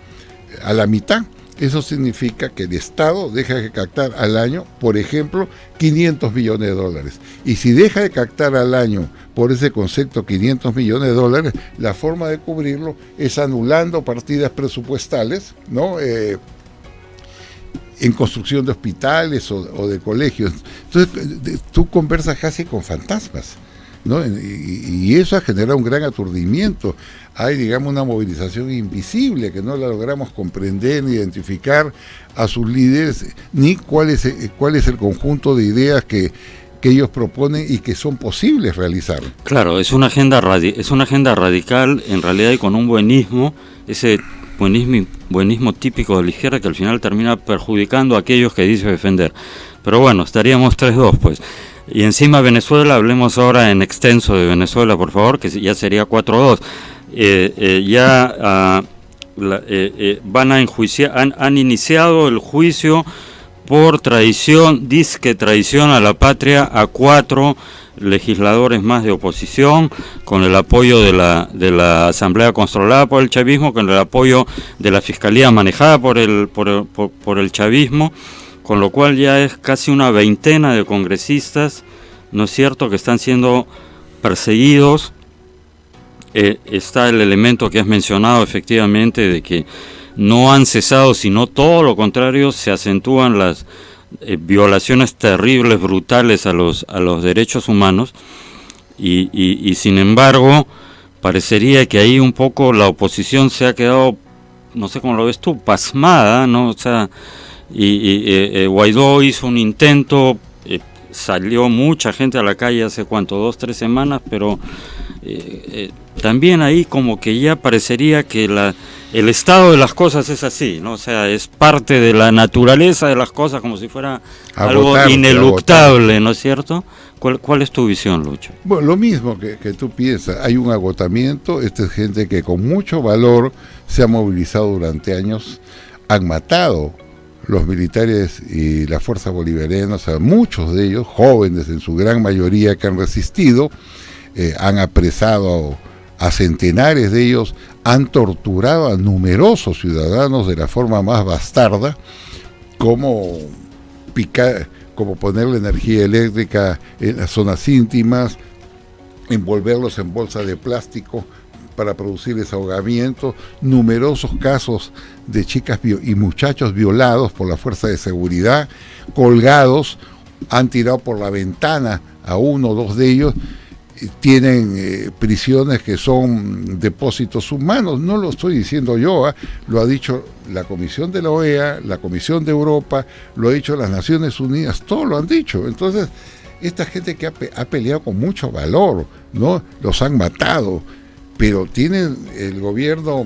Speaker 3: a la mitad, eso significa que el Estado deja de captar al año, por ejemplo, 500 millones de dólares. Y si deja de captar al año por ese concepto 500 millones de dólares, la forma de cubrirlo es anulando partidas presupuestales, ¿no? En construcción de hospitales o de colegios. Entonces, tú conversas casi con fantasmas, ¿no? Y eso ha generado un gran aturdimiento. Hay, digamos, una movilización invisible que no la logramos comprender ni identificar a sus líderes, ni cuál es el conjunto de ideas que ellos proponen y que son posibles realizar.
Speaker 1: Claro, es una agenda radical, en realidad, y con un buenismo, ese buenismo típico de la izquierda, que al final termina perjudicando a aquellos que dice defender. Pero bueno, estaríamos 3-2, pues. Y encima Venezuela, hablemos ahora en extenso de Venezuela, por favor, que ya sería 4-2. Van a enjuiciar, han iniciado el juicio por disque traición a la patria a 4 legisladores más de oposición, con el apoyo de la Asamblea controlada por el chavismo, con el apoyo de la Fiscalía manejada por el chavismo, con lo cual ya es casi una veintena de congresistas, ¿no es cierto?, que están siendo perseguidos. Está el elemento que has mencionado, efectivamente, de que no han cesado, sino todo lo contrario, se acentúan las violaciones terribles, brutales a los derechos humanos, y sin embargo, parecería que ahí un poco la oposición se ha quedado, no sé cómo lo ves tú, pasmada, ¿no? O sea, Guaidó hizo un intento, salió mucha gente a la calle hace 2-3 semanas, pero también ahí como que ya parecería que el estado de las cosas es así, ¿no? O sea, es parte de la naturaleza de las cosas, como si fuera algo ineluctable, ¿no es cierto? ¿Cuál es tu visión, Lucho?
Speaker 3: Bueno, lo mismo que tú piensas, hay un agotamiento. Esta es gente que con mucho valor se ha movilizado durante años, han matado los militares y las fuerzas bolivarianas, a muchos de ellos, jóvenes en su gran mayoría que han resistido, han apresado a centenares de ellos, han torturado a numerosos ciudadanos de la forma más bastarda, como ponerle energía eléctrica en las zonas íntimas, envolverlos en bolsas de plástico para producirles ahogamiento, numerosos casos de chicas y muchachos violados por la fuerza de seguridad, colgados, han tirado por la ventana a 1 o 2 de ellos. Tienen prisiones que son depósitos humanos. No lo estoy diciendo yo, lo ha dicho la Comisión de la OEA, la Comisión de Europa, lo ha dicho las Naciones Unidas, todos lo han dicho. Entonces, esta gente que ha peleado con mucho valor, ¿no? Los han matado, pero tienen el gobierno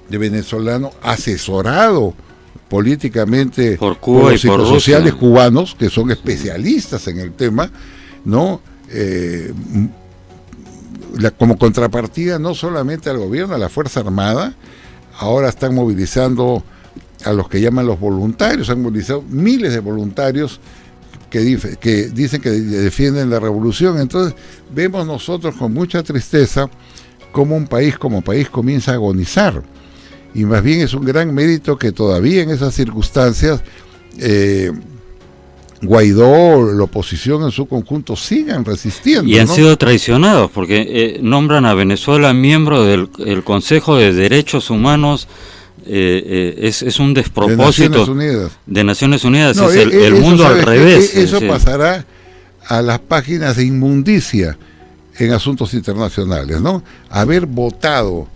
Speaker 3: de venezolano asesorado políticamente
Speaker 1: por Cuba
Speaker 3: por los
Speaker 1: y por
Speaker 3: psicosociales
Speaker 1: Rusia,
Speaker 3: cubanos, que son especialistas en el tema, ¿no? Como contrapartida no solamente al gobierno, a la Fuerza Armada, ahora están movilizando a los que llaman los voluntarios, han movilizado miles de voluntarios que dicen que defienden la revolución. Entonces vemos nosotros con mucha tristeza cómo un país como país comienza a agonizar, y más bien es un gran mérito que todavía en esas circunstancias Guaidó, la oposición en su conjunto, sigan resistiendo.
Speaker 1: Y han
Speaker 3: ¿no?
Speaker 1: sido traicionados porque nombran a Venezuela miembro del Consejo de Derechos Humanos. Es un despropósito. De Naciones Unidas. No, es el mundo al revés.
Speaker 3: Eso pasará a las páginas de inmundicia en asuntos internacionales, ¿no? Haber votado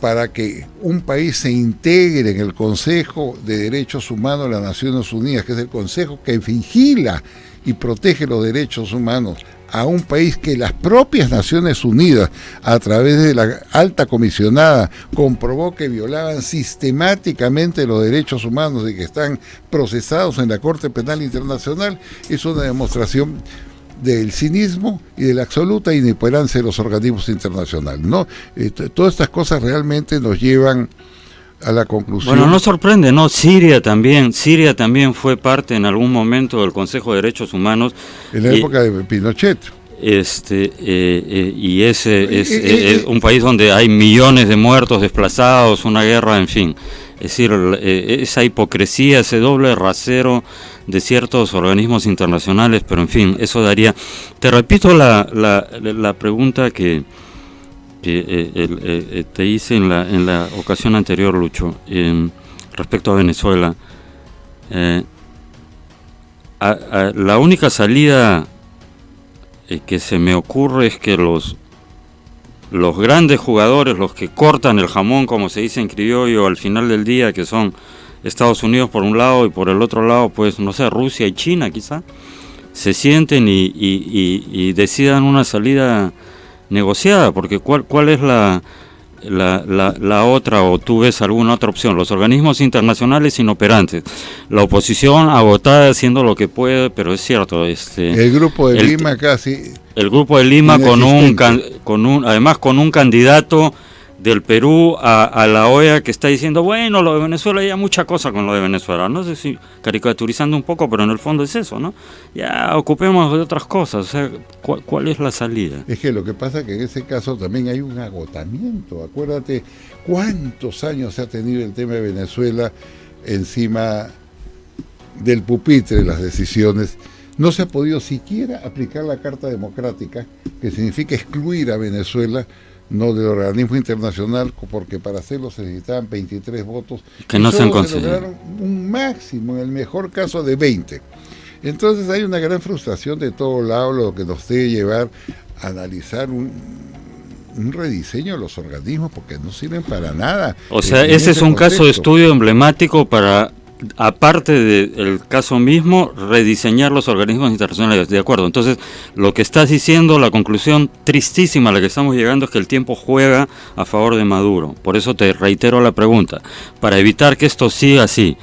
Speaker 3: para que un país se integre en el Consejo de Derechos Humanos de las Naciones Unidas, que es el consejo que vigila y protege los derechos humanos, a un país que las propias Naciones Unidas, a través de la alta comisionada, comprobó que violaban sistemáticamente los derechos humanos y que están procesados en la Corte Penal Internacional, es una demostración del cinismo y de la absoluta inoperancia de los organismos internacionales, ¿no? Todas estas cosas realmente nos llevan a la conclusión.
Speaker 1: Bueno, no sorprende, ¿no? Siria también fue parte en algún momento del Consejo de Derechos Humanos.
Speaker 3: En la época de Pinochet.
Speaker 1: Y ese es un país donde hay millones de muertos, desplazados, una guerra, en fin. Es decir, esa hipocresía, ese doble rasero de ciertos organismos internacionales, pero en fin, eso daría... Te repito la pregunta que te hice en la ocasión anterior, Lucho, respecto a Venezuela. La única salida que se me ocurre es que los grandes jugadores, los que cortan el jamón, como se dice en criollo, al final del día, que son Estados Unidos por un lado y por el otro lado, pues, no sé, Rusia y China quizá, se sienten y decidan una salida negociada, porque ¿cuál es la otra, o tú ves alguna otra opción? Los organismos internacionales inoperantes, la oposición agotada haciendo lo que puede, pero es cierto,
Speaker 3: el Grupo de Lima casi...
Speaker 1: El Grupo de Lima además con un candidato del Perú a la OEA que está diciendo, bueno, lo de Venezuela, ya mucha cosa con lo de Venezuela, no sé si caricaturizando un poco, pero en el fondo es eso, ¿no? Ya ocupemos de otras cosas, o sea, ¿cuál es la salida?
Speaker 3: Es que lo que pasa es que en ese caso también hay un agotamiento. Acuérdate cuántos años se ha tenido el tema de Venezuela encima del pupitre de las decisiones. No se ha podido siquiera aplicar la Carta Democrática, que significa excluir a Venezuela, no del organismo internacional, porque para hacerlo se necesitaban 23 votos,
Speaker 1: que no se han conseguido.
Speaker 3: Lograron un máximo, en el mejor caso, de 20. Entonces hay una gran frustración de todos lados, lo que nos debe llevar a analizar un rediseño de los organismos, porque no sirven para nada.
Speaker 1: O sea, ese es un caso de estudio emblemático para, aparte del caso mismo, rediseñar los organismos internacionales, de acuerdo. Entonces, lo que estás diciendo, la conclusión tristísima a la que estamos llegando es que el tiempo juega a favor de Maduro. Por eso te reitero la pregunta, para evitar que esto siga así,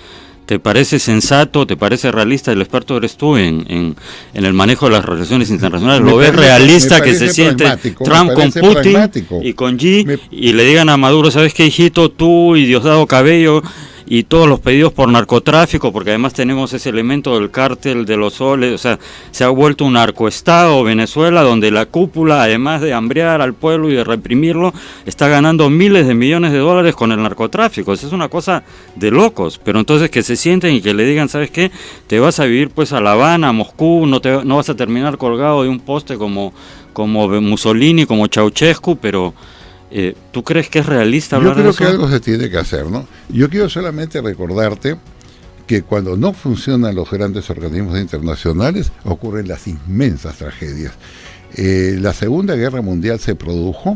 Speaker 1: ¿te parece sensato, te parece realista? El experto eres tú en el manejo de las relaciones internacionales. ¿Lo ves realista que se siente Trump con Putin y con Xi y le digan a Maduro, ¿sabes qué, hijito? Tú y Diosdado Cabello y todos los pedidos por narcotráfico, porque además tenemos ese elemento del cártel de los soles, o sea, se ha vuelto un narcoestado Venezuela, donde la cúpula, además de hambrear al pueblo y de reprimirlo, está ganando miles de millones de dólares con el narcotráfico. Eso es una cosa de locos. Pero entonces que se sienten y que le digan, ¿sabes qué? Te vas a vivir pues a La Habana, a Moscú, no vas a terminar colgado de un poste como Mussolini, como Ceausescu, pero... ¿tú crees que es realista hablar de eso?
Speaker 3: Yo creo que algo se tiene que hacer, ¿no? Yo quiero solamente recordarte que cuando no funcionan los grandes organismos internacionales, ocurren las inmensas tragedias. La Segunda Guerra Mundial se produjo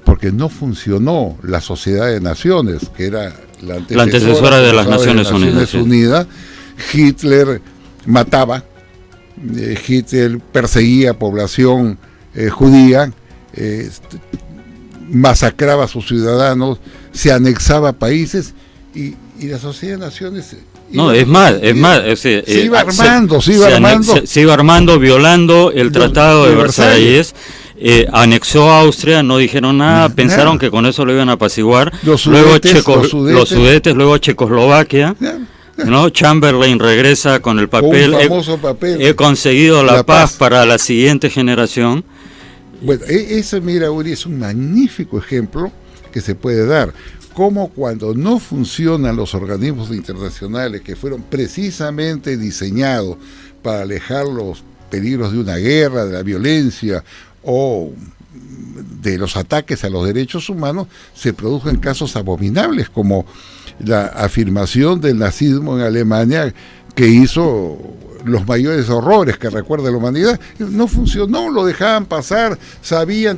Speaker 3: porque no funcionó la Sociedad de Naciones, que era la antecesora
Speaker 1: de las Naciones Unidas.
Speaker 3: Hitler mataba, Hitler perseguía población judía, masacraba a sus ciudadanos, se anexaba a países y la Sociedad de Naciones...
Speaker 1: Se iba armando, violando el Tratado de Versalles, anexó a Austria, no dijeron nada, pensaron que con eso lo iban a apaciguar, los Sudetes, luego Checoslovaquia, ¿no? Chamberlain regresa con el papel, he conseguido la paz para la siguiente generación.
Speaker 3: Bueno, eso, mira, Uri, es un magnífico ejemplo que se puede dar. Cómo cuando no funcionan los organismos internacionales que fueron precisamente diseñados para alejar los peligros de una guerra, de la violencia o de los ataques a los derechos humanos, se produjen casos abominables, como la afirmación del nazismo en Alemania, que hizo los mayores horrores que recuerda la humanidad. No funcionó, lo dejaban pasar,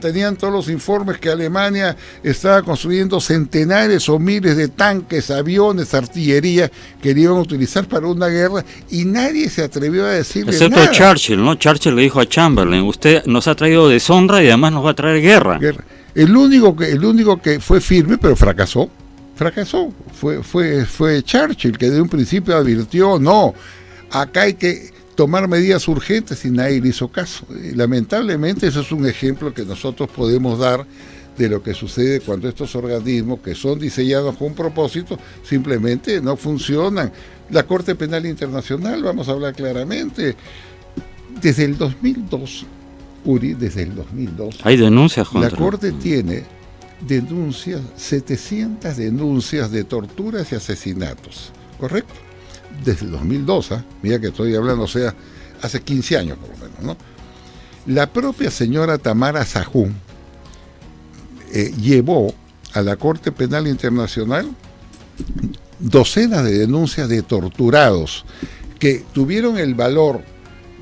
Speaker 3: tenían todos los informes que Alemania estaba construyendo centenares o miles de tanques, aviones, artillería que le iban a utilizar para una guerra, y nadie se atrevió a decirle nada.
Speaker 1: Excepto Churchill, ¿no? Churchill le dijo a Chamberlain, usted nos ha traído deshonra y además nos va a traer guerra.
Speaker 3: El único que fue firme, pero fracasó, fue Churchill, que de un principio advirtió, no, acá hay que tomar medidas urgentes y nadie le hizo caso. Y lamentablemente eso es un ejemplo que nosotros podemos dar de lo que sucede cuando estos organismos que son diseñados con un propósito simplemente no funcionan. La Corte Penal Internacional, vamos a hablar claramente, desde el 2002, Uri, desde el 2002,
Speaker 1: hay denuncias contra...
Speaker 3: la Corte tiene denuncias, 700 denuncias de torturas y asesinatos, ¿correcto? Desde el 2002, mira que estoy hablando, o sea, hace 15 años por lo menos, ¿no? La propia señora Tamara Sahún llevó a la Corte Penal Internacional docenas de denuncias de torturados que tuvieron el valor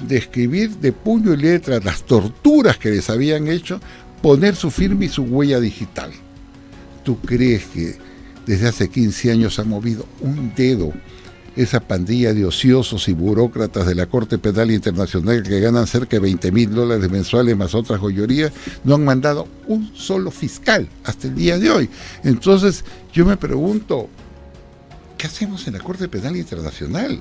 Speaker 3: de escribir de puño y letra las torturas que les habían hecho, poner su firma y su huella digital. ¿Tú crees que desde hace 15 años ha movido un dedo esa pandilla de ociosos y burócratas de la Corte Penal Internacional que ganan cerca de $20,000 mensuales más otras joyerías? No han mandado un solo fiscal hasta el día de hoy. Entonces yo me pregunto, ¿qué hacemos en la Corte Penal Internacional?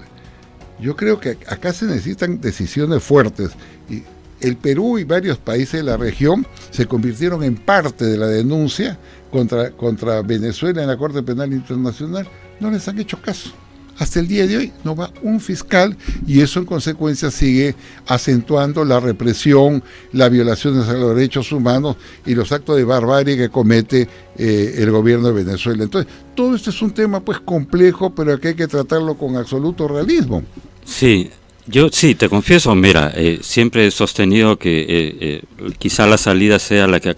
Speaker 3: Yo creo que acá se necesitan decisiones fuertes. Y el Perú y varios países de la región se convirtieron en parte de la denuncia contra Venezuela en la Corte Penal Internacional. No les han hecho caso. Hasta el día de hoy no va un fiscal y eso en consecuencia sigue acentuando la represión, las violaciones a los derechos humanos y los actos de barbarie que comete el gobierno de Venezuela. Entonces, todo esto es un tema pues complejo, pero que hay que tratarlo con absoluto realismo.
Speaker 1: Sí, yo sí, te confieso, mira, siempre he sostenido que quizá la salida sea la que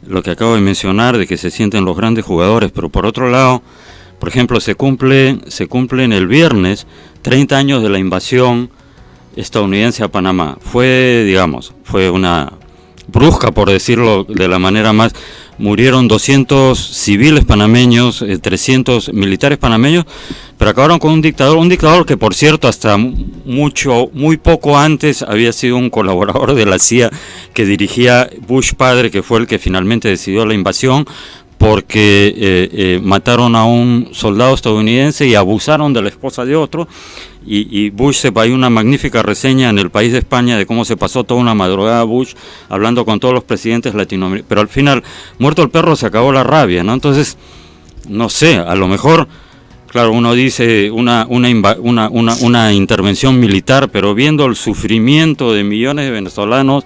Speaker 1: lo que acabo de mencionar, de que se sienten los grandes jugadores, pero por otro lado, por ejemplo, se cumplen el viernes 30 años de la invasión estadounidense a Panamá. Fue una brusca, por decirlo de la manera más. Murieron 200 civiles panameños, 300 militares panameños, pero acabaron con un dictador que, por cierto, hasta muy poco antes había sido un colaborador de la CIA que dirigía Bush padre, que fue el que finalmente decidió la invasión, porque mataron a un soldado estadounidense y abusaron de la esposa de otro, y Bush hay una magnífica reseña en El País de España de cómo se pasó toda una madrugada Bush hablando con todos los presidentes latinoamericanos, pero al final, muerto el perro, se acabó la rabia, ¿no? Entonces, no sé, a lo mejor, claro, uno dice una intervención militar, pero viendo el sufrimiento de millones de venezolanos,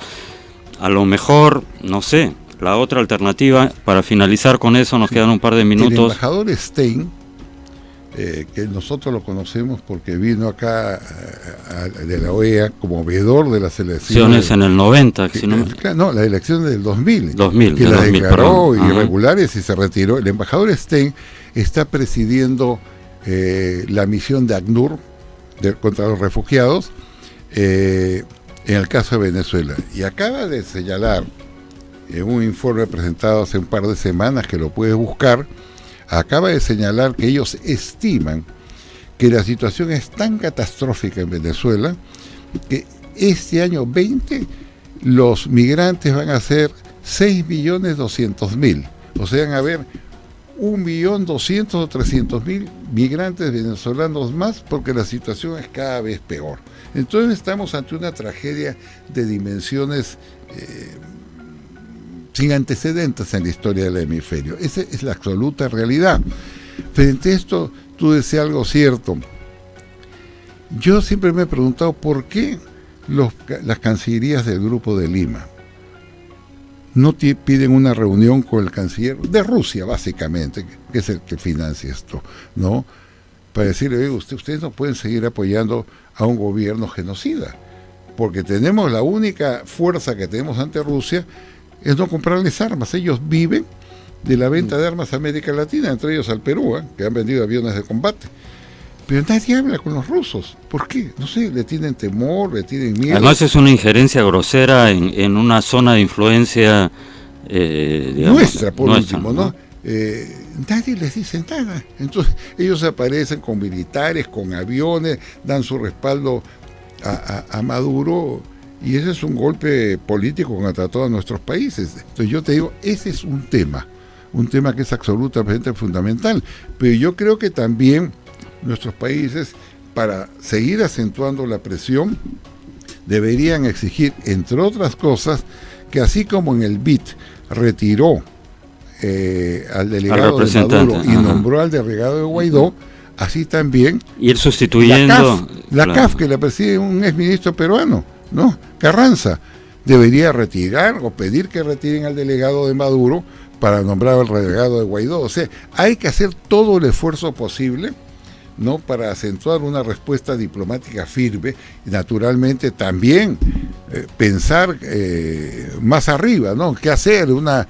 Speaker 1: a lo mejor, no sé. La otra alternativa, para finalizar con eso, nos quedan un par de minutos.
Speaker 3: El embajador Stein, que nosotros lo conocemos porque vino acá de la OEA como veedor de las elecciones.
Speaker 1: En el 90.
Speaker 3: La elección del 2000. Que las
Speaker 1: 2000,
Speaker 3: declaró irregulares y se retiró. El embajador Stein está presidiendo la misión de ACNUR contra los refugiados en el caso de Venezuela. Y acaba de señalar, en un informe presentado hace un par de semanas, que lo puedes buscar, acaba de señalar que ellos estiman que la situación es tan catastrófica en Venezuela que este año 20 los migrantes van a ser 6.200.000. O sea, van a haber 1.200.000 o 300.000 migrantes venezolanos más, porque la situación es cada vez peor. Entonces estamos ante una tragedia de dimensiones sin antecedentes en la historia del hemisferio. Esa es la absoluta realidad. Frente a esto, tú decías algo cierto. Yo siempre me he preguntado por qué las cancillerías del Grupo de Lima no piden una reunión con el canciller de Rusia, básicamente, que es el que financia esto, ¿no? Para decirle, oye, ustedes no pueden seguir apoyando a un gobierno genocida, porque tenemos la única fuerza que tenemos ante Rusia es no comprarles armas. Ellos viven de la venta de armas a América Latina, entre ellos al Perú, que han vendido aviones de combate. Pero nadie habla con los rusos. ¿Por qué? No sé, le tienen temor, le tienen miedo.
Speaker 1: Además es una injerencia grosera en una zona de influencia
Speaker 3: nuestra, por último, ¿no? Nadie les dice nada. Entonces ellos aparecen con militares, con aviones, dan su respaldo a Maduro. Y ese es un golpe político contra todos nuestros países. Entonces yo te digo, ese es un tema que es absolutamente fundamental. Pero yo creo que también nuestros países para seguir acentuando la presión, deberían exigir, entre otras cosas, que así como en el BID retiró al delegado de Maduro y nombró al delegado de Guaidó, así también
Speaker 1: ir sustituyendo
Speaker 3: la CAF, que la preside un exministro peruano, ¿no? Carranza, debería retirar o pedir que retiren al delegado de Maduro para nombrar al delegado de Guaidó. O sea, hay que hacer todo el esfuerzo posible, ¿no?, para acentuar una respuesta diplomática firme y naturalmente también pensar más arriba, ¿no? ¿Qué hacer? Una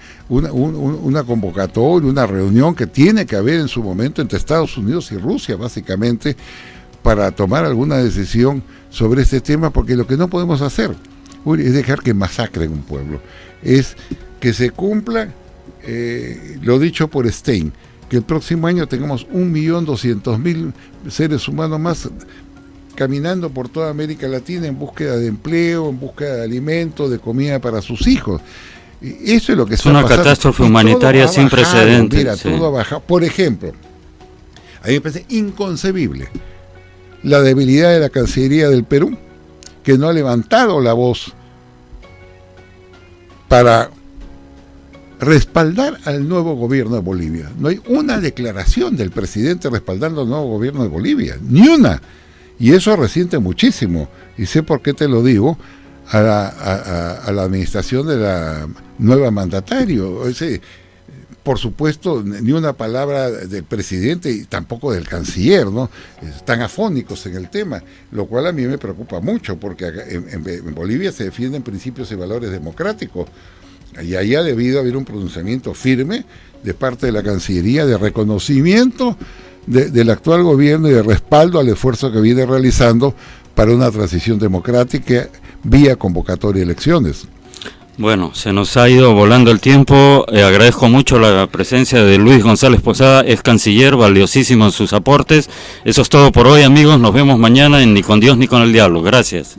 Speaker 3: convocatoria, una reunión que tiene que haber en su momento entre Estados Unidos y Rusia, básicamente, para tomar alguna decisión sobre este tema, porque lo que no podemos hacer es dejar que masacren un pueblo, es que se cumpla lo dicho por Stein, que el próximo año tengamos 1.200.000 seres humanos más caminando por toda América Latina en búsqueda de empleo, en búsqueda de alimentos, de comida para sus hijos. Eso es lo que está pasando.
Speaker 1: Es una catástrofe humanitaria sin precedentes.
Speaker 3: Mira, todo ha bajado. Por ejemplo, a mí me parece inconcebible la debilidad de la Cancillería del Perú, que no ha levantado la voz para respaldar al nuevo gobierno de Bolivia. No hay una declaración del presidente respaldando al nuevo gobierno de Bolivia, ni una. Y eso resiente muchísimo. Y sé por qué te lo digo, a la administración de la nueva mandatario. Por supuesto, ni una palabra del presidente y tampoco del canciller, ¿no? Están afónicos en el tema, lo cual a mí me preocupa mucho, porque en Bolivia se defienden principios y valores democráticos. Y ahí ha debido haber un pronunciamiento firme de parte de la Cancillería de reconocimiento del actual gobierno y de respaldo al esfuerzo que viene realizando para una transición democrática vía convocatoria de elecciones.
Speaker 1: Bueno, se nos ha ido volando el tiempo. Agradezco mucho la presencia de Luis González Posada, ex canciller, valiosísimo en sus aportes. Eso es todo por hoy, amigos. Nos vemos mañana en Ni con Dios ni con el Diablo. Gracias.